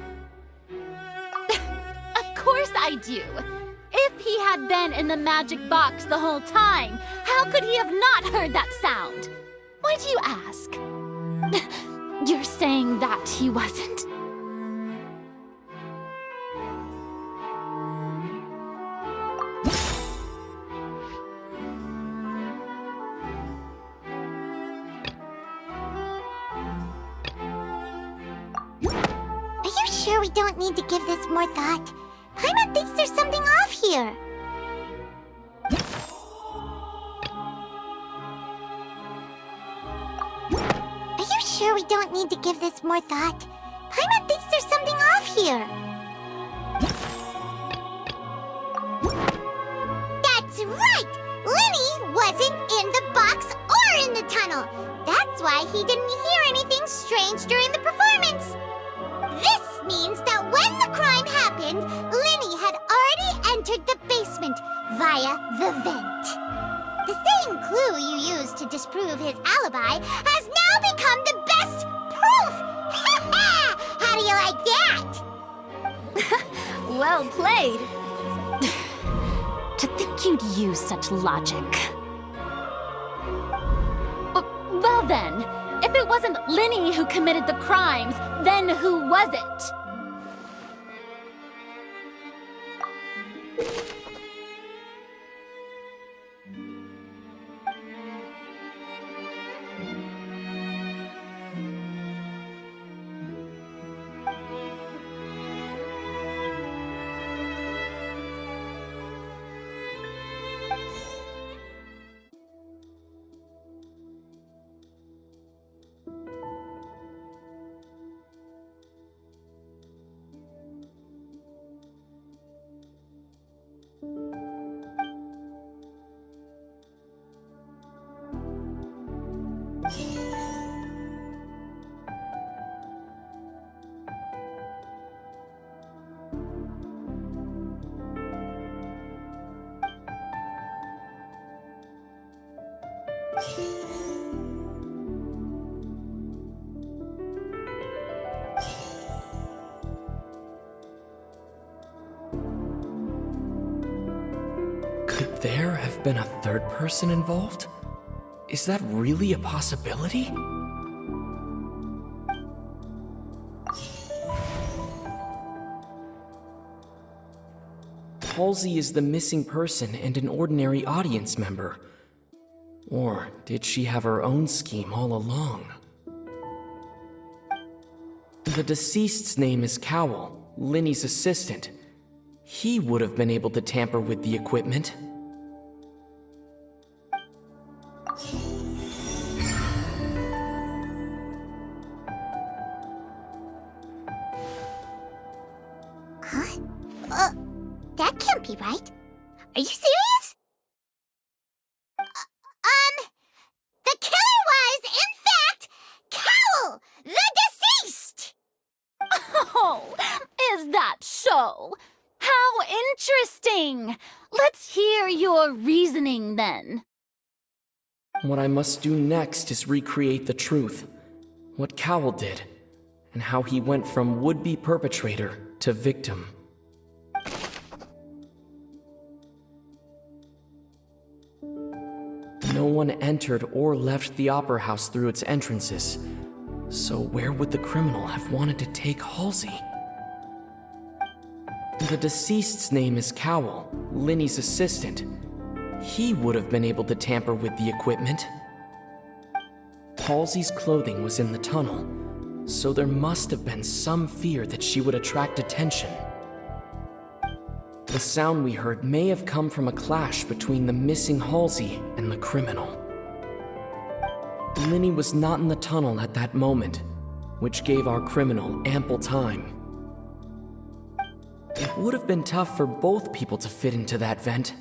Of course I do. If he had been in the magic box the whole time, how could he have not heard that sound? Why do you ask? You're saying that he wasn't? Are you sure we don't need to give this more thought? Paimon thinks there's something off here. Are you sure we don't need to give this more thought? Paimon thinks there's something off here. That's right! Linny wasn't in the box or in the tunnel. That's why he didn't hear anything strange during the performance. This means that when the crime happened, Linny had already entered the basement via the vent. The same clue you used to disprove his alibi has now become the best proof! How do you like that? Well played. To think you'd use such logic. Well then, if it wasn't Linny who committed the crimes, then who was it? there have been a third person involved? Is that really a possibility? Halsey is the missing person and an ordinary audience member. Or did she have her own scheme all along? The deceased's name is Cowell, Linny's assistant. He would have been able to tamper with the equipment. That can't be right. Are you serious? The killer was, in fact, Cowell, the deceased! Oh, is that so? How interesting! Let's hear your reasoning then. What I must do next is recreate the truth. What Cowell did, and how he went from would-be perpetrator to victim. No one entered or left the Opera House through its entrances. So where would the criminal have wanted to take Halsey? The deceased's name is Cowell, Linny's assistant. He would have been able to tamper with the equipment. Halsey's clothing was in the tunnel, so there must have been some fear that she would attract attention. The sound we heard may have come from a clash between the missing Halsey and the criminal. Linny was not in the tunnel at that moment, which gave our criminal ample time. It would have been tough for both people to fit into that vent.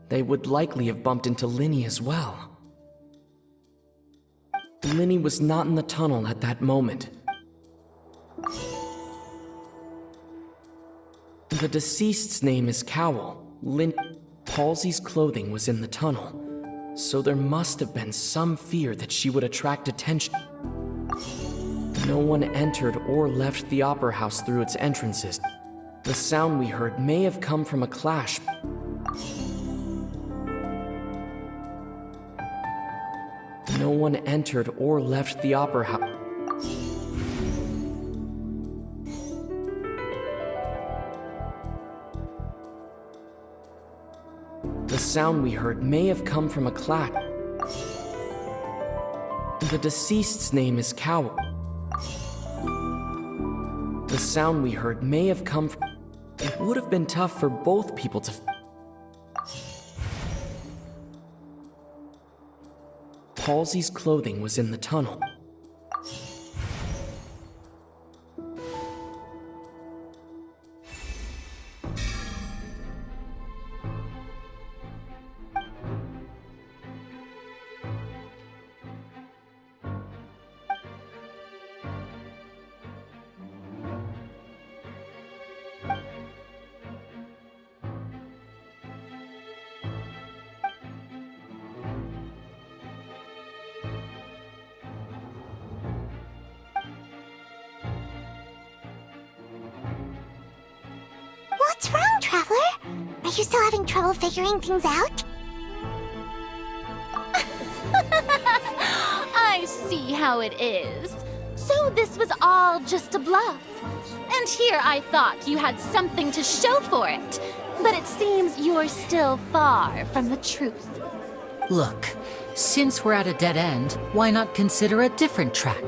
They would likely have bumped into Linny as well. Linny was not in the tunnel at that moment. The deceased's name is Cowell, Halsey's clothing was in the tunnel, so there must have been some fear that she would attract attention. No one entered or left the Opera House through its entrances. The sound we heard may have come from a clash. No one entered or left the Opera House. The sound we heard may have come from a clash. The deceased's name is Cowell. The sound we heard may have come from... It would have been tough for both people to... Halsey's clothing was in the tunnel. What's wrong, Traveler? Are you still having trouble figuring things out? I see how it is. So this was all just a bluff. And here I thought you had something to show for it. But it seems you're still far from the truth. Look, since we're at a dead end, why not consider a different track?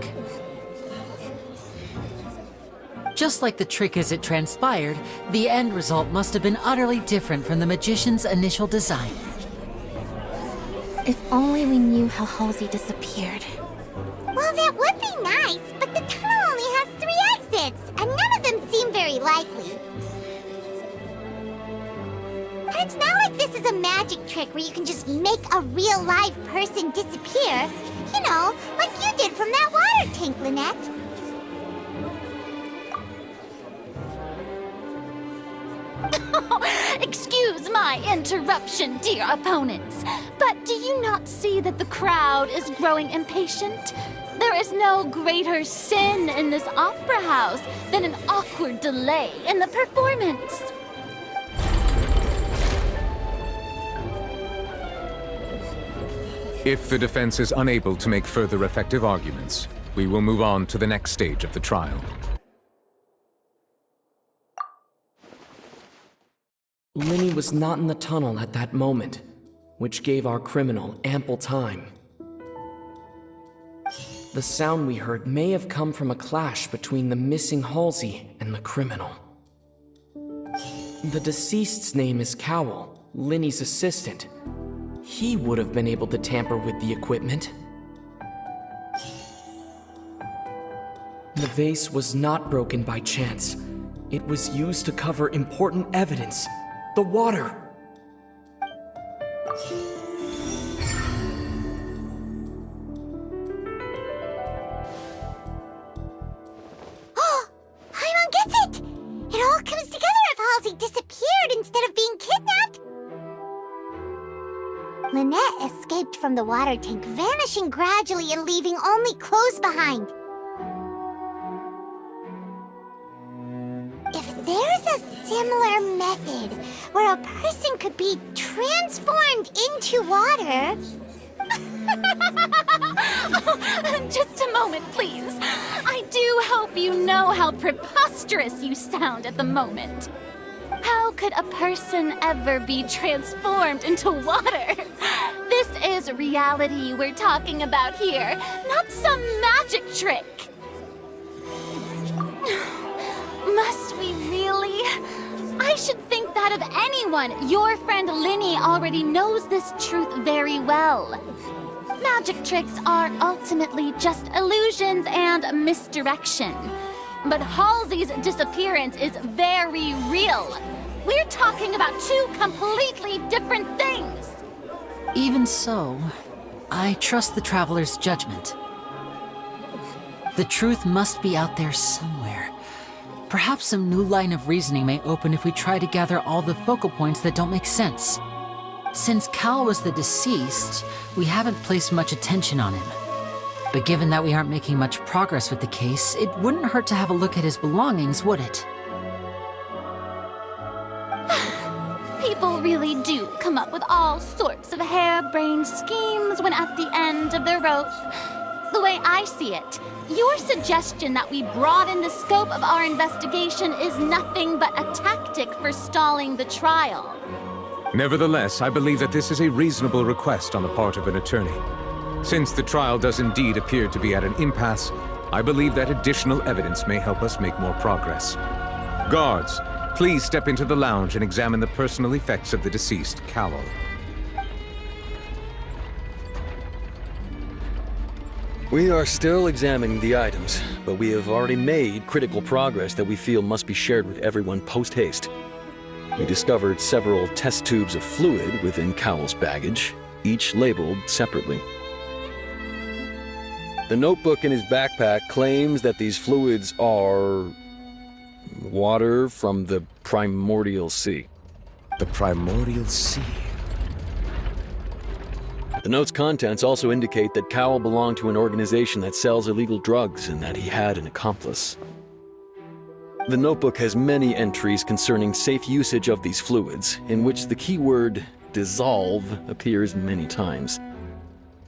Just like the trick as it transpired, the end result must have been utterly different from the magician's initial design. If only we knew how Halsey disappeared. Well, that would be nice, but the tunnel only has 3 exits, and none of them seem very likely. And it's not like this is a magic trick where you can just make a real live person disappear. You know, like you did from that water tank, Lynette. Excuse my interruption, dear opponents, but do you not see that the crowd is growing impatient? There is no greater sin in this opera house than an awkward delay in the performance. If the defense is unable to make further effective arguments, we will move on to the next stage of the trial. Lenny was not in the tunnel at that moment, which gave our criminal ample time. The sound we heard may have come from a clash between the missing Halsey and the criminal. The deceased's name is Cowell, Lenny's assistant. He would have been able to tamper with the equipment. The vase was not broken by chance. It was used to cover important evidence. The water. Paimon gets it! It all comes together if Halsey disappeared instead of being kidnapped. Lynette escaped from the water tank, vanishing gradually and leaving only clothes behind. If there's a similar method where a person could be transformed into water... Just a moment, please. I do hope you know how preposterous you sound at the moment. How could a person ever be transformed into water? This is reality we're talking about here, not some magic trick. Must we really? I should think that of anyone. Your friend Linny already knows this truth very well. Magic tricks are ultimately just illusions and misdirection. But Halsey's disappearance is very real. We're talking about two completely different things. Even so, I trust the Traveler's judgment. The truth must be out there somewhere. Perhaps some new line of reasoning may open if we try to gather all the focal points that don't make sense. Since Cal was the deceased, we haven't placed much attention on him. But given that we aren't making much progress with the case, it wouldn't hurt to have a look at his belongings, would it? People really do come up with all sorts of harebrained schemes when at the end of their rope. The way I see it, your suggestion that we broaden the scope of our investigation is nothing but a tactic for stalling the trial. Nevertheless, I believe that this is a reasonable request on the part of an attorney. Since the trial does indeed appear to be at an impasse, I believe that additional evidence may help us make more progress. Guards, please step into the lounge and examine the personal effects of the deceased, Cowell. We are still examining the items, but we have already made critical progress that we feel must be shared with everyone post-haste. We discovered several test tubes of fluid within Cowell's baggage, each labeled separately. The notebook in his backpack claims that these fluids are... water from the primordial sea. The primordial sea? The note's contents also indicate that Cowell belonged to an organization that sells illegal drugs and that he had an accomplice. The notebook has many entries concerning safe usage of these fluids, in which the keyword dissolve appears many times.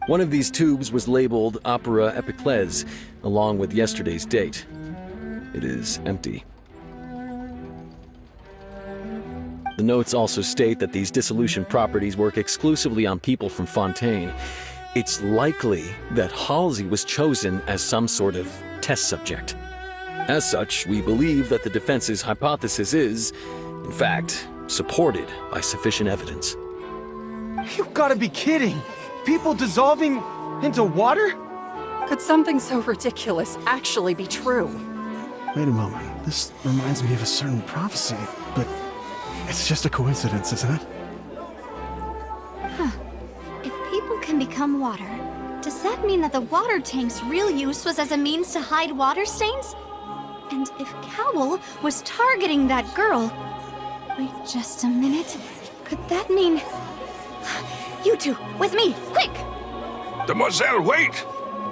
One of these tubes was labeled Opera Epiclese, along with yesterday's date. It is empty. The notes also state that these dissolution properties work exclusively on people from Fontaine. It's likely that Halsey was chosen as some sort of test subject. As such, we believe that the defense's hypothesis is, in fact, supported by sufficient evidence. You've got to be kidding! People dissolving into water? Could something so ridiculous actually be true? Wait a moment. This reminds me of a certain prophecy, but it's just a coincidence, isn't it? Huh. If people can become water, does that mean that the water tank's real use was as a means to hide water stains? And if Cowell was targeting that girl... Wait just a minute. Could that mean... You two, with me, quick! Demoiselle, wait!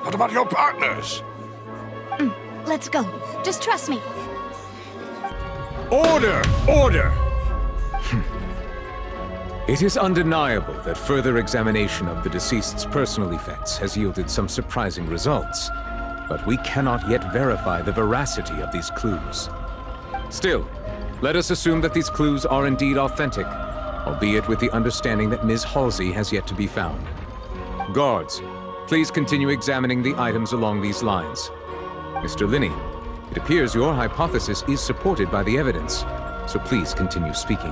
What about your partners? Let's go. Just trust me. Order! Order! It is undeniable that further examination of the deceased's personal effects has yielded some surprising results, but we cannot yet verify the veracity of these clues. Still, let us assume that these clues are indeed authentic, albeit with the understanding that Ms. Halsey has yet to be found. Guards, please continue examining the items along these lines. Mr. Linney, it appears your hypothesis is supported by the evidence, so please continue speaking.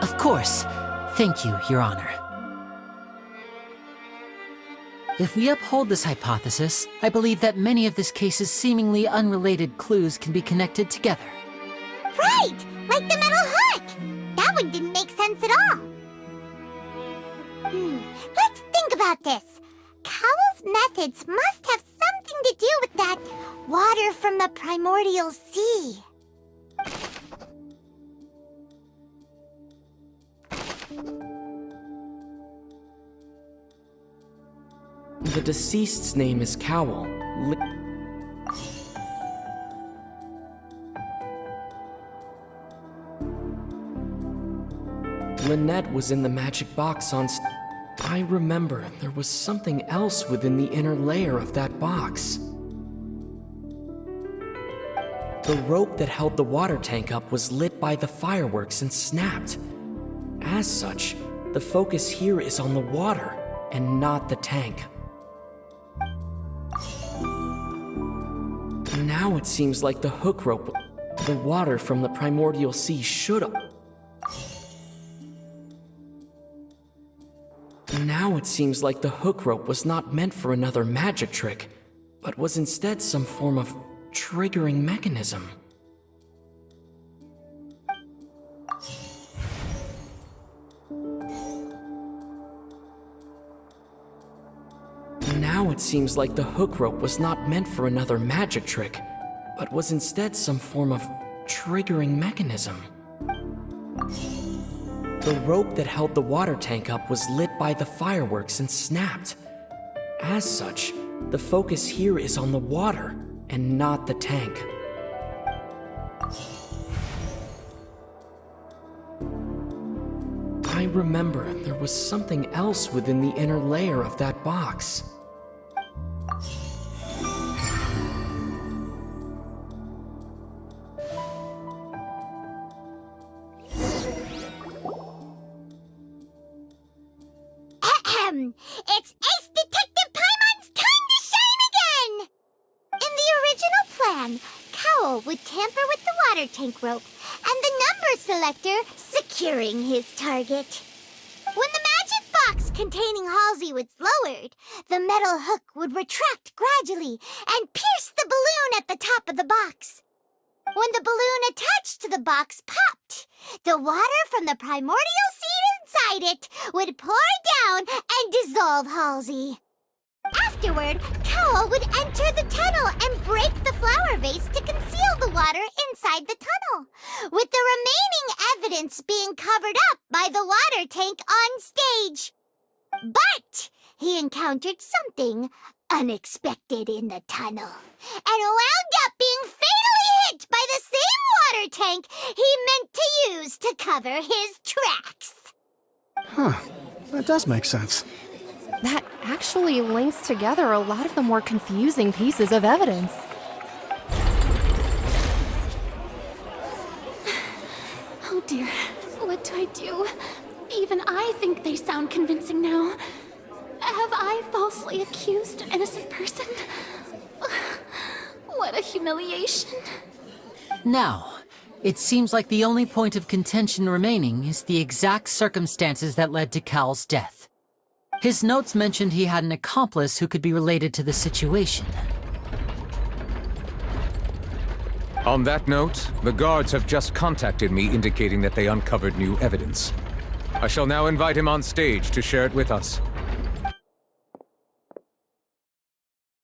Of course. Thank you, Your Honor. If we uphold this hypothesis, I believe that many of this case's seemingly unrelated clues can be connected together. Right! Like the metal hook! That one didn't make sense at all. Let's think about this. Cowell's methods must have something to do with that water from the primordial sea. The deceased's name is Cowell. Lynette was in the magic box on... I remember there was something else within the inner layer of that box. The rope that held the water tank up was lit by the fireworks and snapped. As such, the focus here is on the water and not the tank. Now it seems like the hook rope, the water from the primordial sea should... Now it seems like the hook rope was not meant for another magic trick, but was instead some form of triggering mechanism. Now it seems like the hook rope was not meant for another magic trick, but was instead some form of triggering mechanism. The rope that held the water tank up was lit by the fireworks and snapped. As such, the focus here is on the water and not the tank. I remember there was something else within the inner layer of that box. It's Ace Detective Paimon's time to shine again! In the original plan, Cowell would tamper with the water tank rope and the number selector securing his target. When the magic box containing Halsey was lowered, the metal hook would retract gradually and pierce the balloon at the top of the box. When the balloon attached to the box popped, the water from the primordial seed inside it would pour down and dissolve Halsey. Afterward, Cowell would enter the tunnel and break the flower vase to conceal the water inside the tunnel, with the remaining evidence being covered up by the water tank on stage. But he encountered something unexpected in the tunnel, and wound up being fatally hit by the same water tank he meant to use to cover his tracks. Huh. That does make sense. That actually links together a lot of the more confusing pieces of evidence. Oh dear, what do I do? Even I think they sound convincing now. Have I falsely accused an innocent person? What a humiliation. Now, it seems like the only point of contention remaining is the exact circumstances that led to Cowell's death. His notes mentioned he had an accomplice who could be related to the situation. On that note, the guards have just contacted me indicating that they uncovered new evidence. I shall now invite him on stage to share it with us.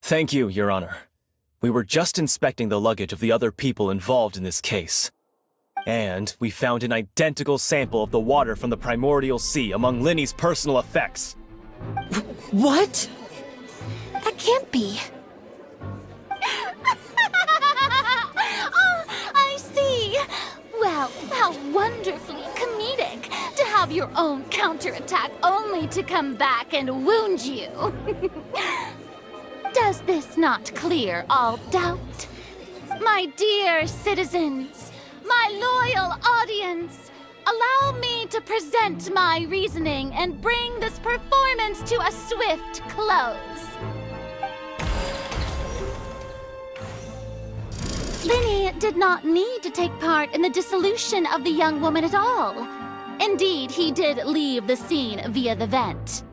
Thank you, Your Honor. We were just inspecting the luggage of the other people involved in this case. And we found an identical sample of the water from the primordial sea among Linny's personal effects. What? That can't be. Oh, I see. Well, how wonderfully comedic to have have your own counterattack only to come back and wound you. Does this not clear all doubt? My dear citizens, my loyal audience, allow me to present my reasoning and bring this performance to a swift close. Linny did not need to take part in the dissolution of the young woman at all. Indeed, he did leave the scene via the vent.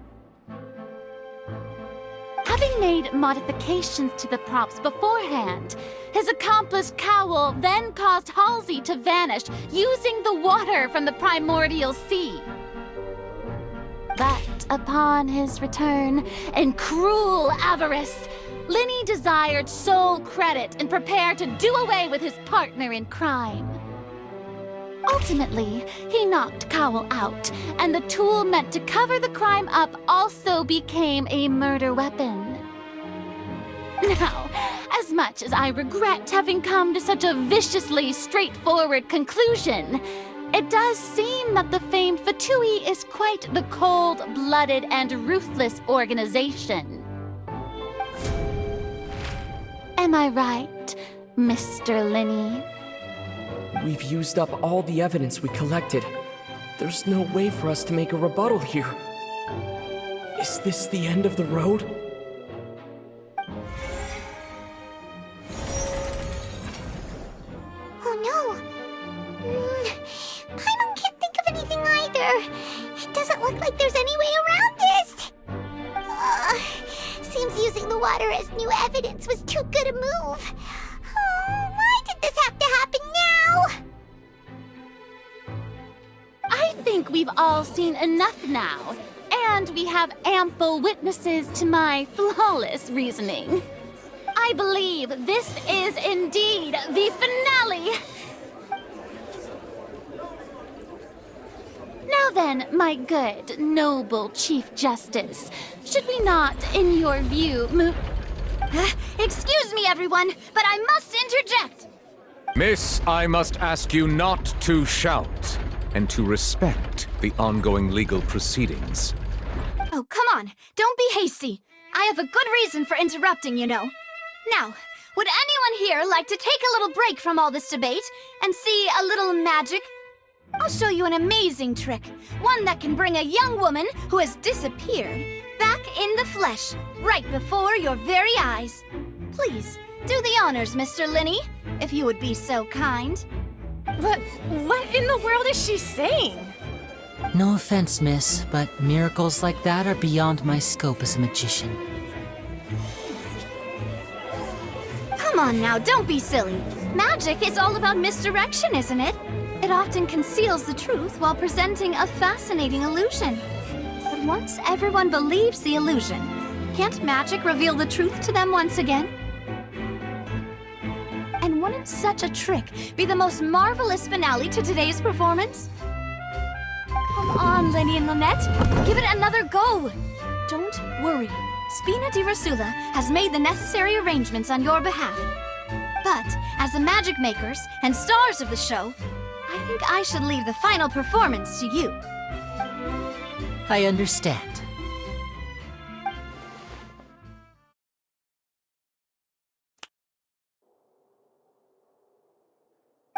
Having made modifications to the props beforehand, his accomplice Cowl then caused Halsey to vanish using the water from the primordial sea. But upon his return, in cruel avarice, Linny desired sole credit and prepared to do away with his partner in crime. Ultimately, he knocked Cowl out, and the tool meant to cover the crime up also became a murder weapon. Now, as much as I regret having come to such a viciously straightforward conclusion, it does seem that the famed Fatui is quite the cold-blooded and ruthless organization. Am I right, Mr. Linny? We've used up all the evidence we collected. There's no way for us to make a rebuttal here. Is this the end of the road? Oh no! Paimon can't think of anything either. It doesn't look like there's any way around this. Seems using the water as new evidence was too good a move. Why did this have to happen now? I think we've all seen enough now, and we have ample witnesses to my flawless reasoning. I believe this is indeed the finale. Now then, my good, noble Chief Justice, should we not, in your view, Excuse me, everyone, but I must interject. Miss, I must ask you not to shout, and to respect the ongoing legal proceedings. Oh, come on. Don't be hasty. I have a good reason for interrupting, you know. Now, would anyone here like to take a little break from all this debate and see a little magic? I'll show you an amazing trick. One that can bring a young woman who has disappeared back in the flesh, right before your very eyes. Please, do the honors, Mr. Linny, if you would be so kind. What in the world is she saying? No offense, miss, but miracles like that are beyond my scope as a magician. Come on now, don't be silly. Magic is all about misdirection, isn't it? It often conceals the truth while presenting a fascinating illusion. But once everyone believes the illusion, can't magic reveal the truth to them once again? And wouldn't such a trick be the most marvelous finale to today's performance? Come on, Linny and Lynette, give it another go. Don't worry, Spina di Rasula has made the necessary arrangements on your behalf. But as the magic makers and stars of the show, I think I should leave the final performance to you. I understand.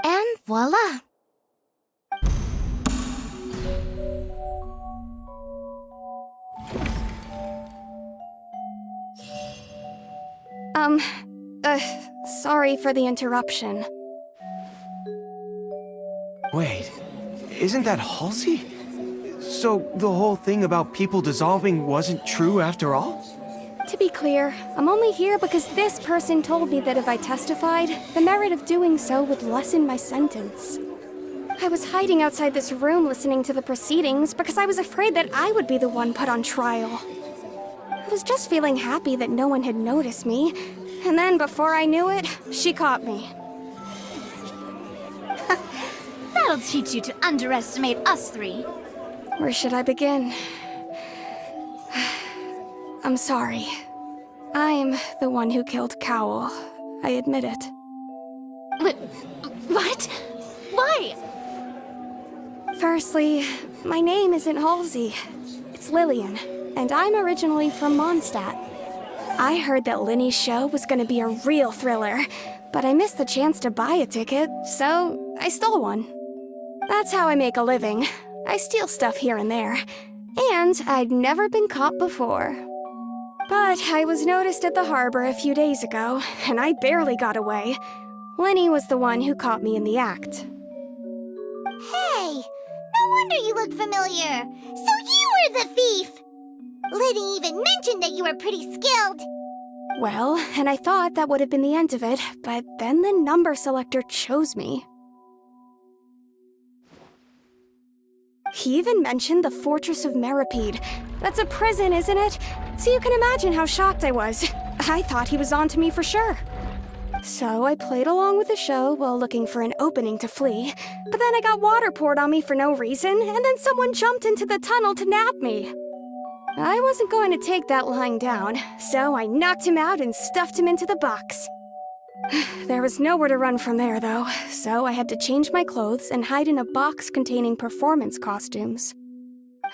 And voila! Sorry for the interruption. Wait, isn't that Halsey? So the whole thing about people dissolving wasn't true after all? To be clear, I'm only here because this person told me that if I testified, the merit of doing so would lessen my sentence. I was hiding outside this room listening to the proceedings because I was afraid that I would be the one put on trial. I was just feeling happy that no one had noticed me, and then before I knew it, she caught me. That'll teach you to underestimate us three. Where should I begin? I'm sorry. I'm the one who killed Cowl. I admit it. What? Why? For Firstly, my name isn't Halsey. It's Lillian, and I'm originally from Mondstadt. I heard that Linny's show was gonna be a real thriller, but I missed the chance to buy a ticket, so I stole one. That's how I make a living. I steal stuff here and there. And I'd never been caught before. But I was noticed at the harbor a few days ago, and I barely got away. Linny was the one who caught me in the act. Hey, no wonder you look familiar. So you were the thief! Linny even mentioned that you were pretty skilled. Well, and I thought that would have been the end of it, but then the number selector chose me. He even mentioned the Fortress of Meripede. That's a prison, isn't it? So you can imagine how shocked I was. I thought he was onto me for sure. So I played along with the show while looking for an opening to flee. But then I got water poured on me for no reason, and then someone jumped into the tunnel to nab me. I wasn't going to take that lying down, so I knocked him out and stuffed him into the box. There was nowhere to run from there, though, so I had to change my clothes and hide in a box containing performance costumes.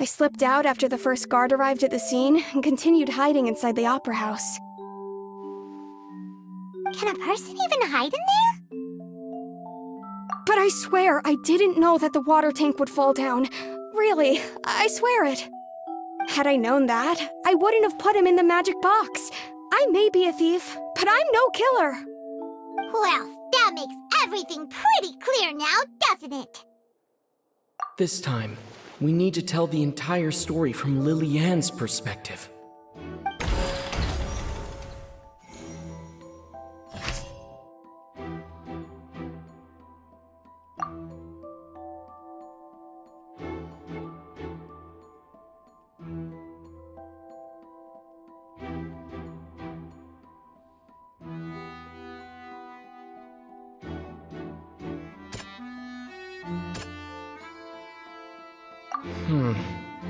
I slipped out after the first guard arrived at the scene and continued hiding inside the opera house. Can a person even hide in there? But I swear I didn't know that the water tank would fall down. Really, I swear it. Had I known that, I wouldn't have put him in the magic box. I may be a thief, but I'm no killer. Well, that makes everything pretty clear now, doesn't it? This time, we need to tell the entire story from Lily-Ann's perspective.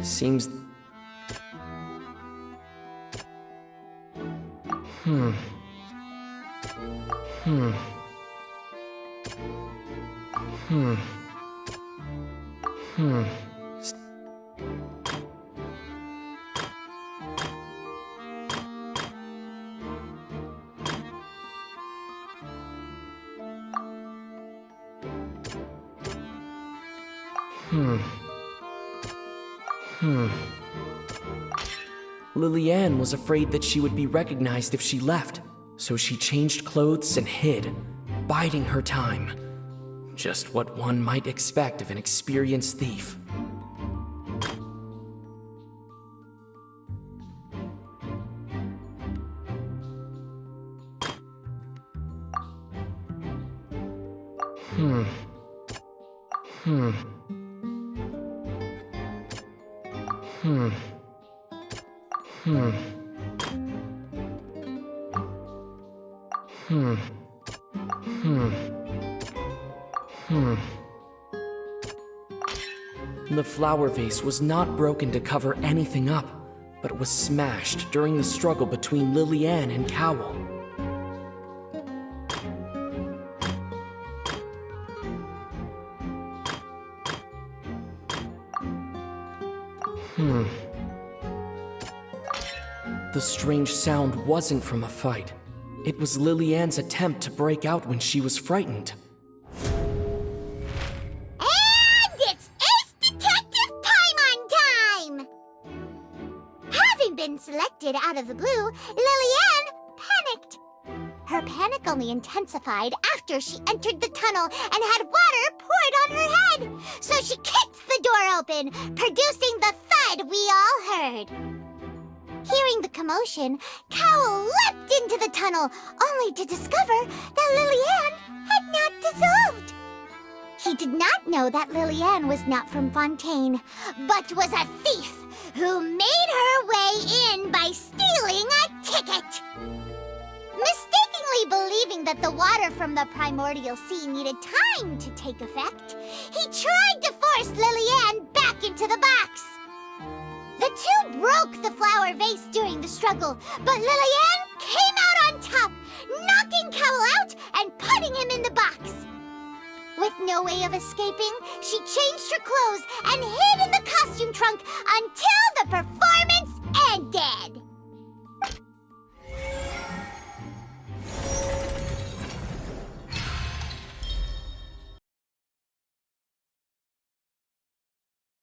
Seems... Lily-Ann was afraid that she would be recognized if she left, so she changed clothes and hid, biding her time. Just what one might expect of an experienced thief. The flower vase was not broken to cover anything up, but was smashed during the struggle between Lily-Ann and Cowell. The strange sound wasn't from a fight. It was Lily-Ann's attempt to break out when she was frightened. And it's Ace Detective Paimon time! Having been selected out of the blue, Lily-Ann panicked. Her panic only intensified after she entered the tunnel and had water poured on her head. So she kicked the door open, producing the thud we all heard. Hearing the commotion, Cowell leapt into the tunnel, only to discover that Lily-Ann had not dissolved. He did not know that Lily-Ann was not from Fontaine, but was a thief who made her way in by stealing a ticket. Mistakenly believing that the water from the primordial sea needed time to take effect, he tried to force Lily-Ann back into the box. The two broke the flower vase during the struggle, but Lily-Ann came out on top, knocking Cowell out and putting him in the box. With no way of escaping, she changed her clothes and hid in the costume trunk until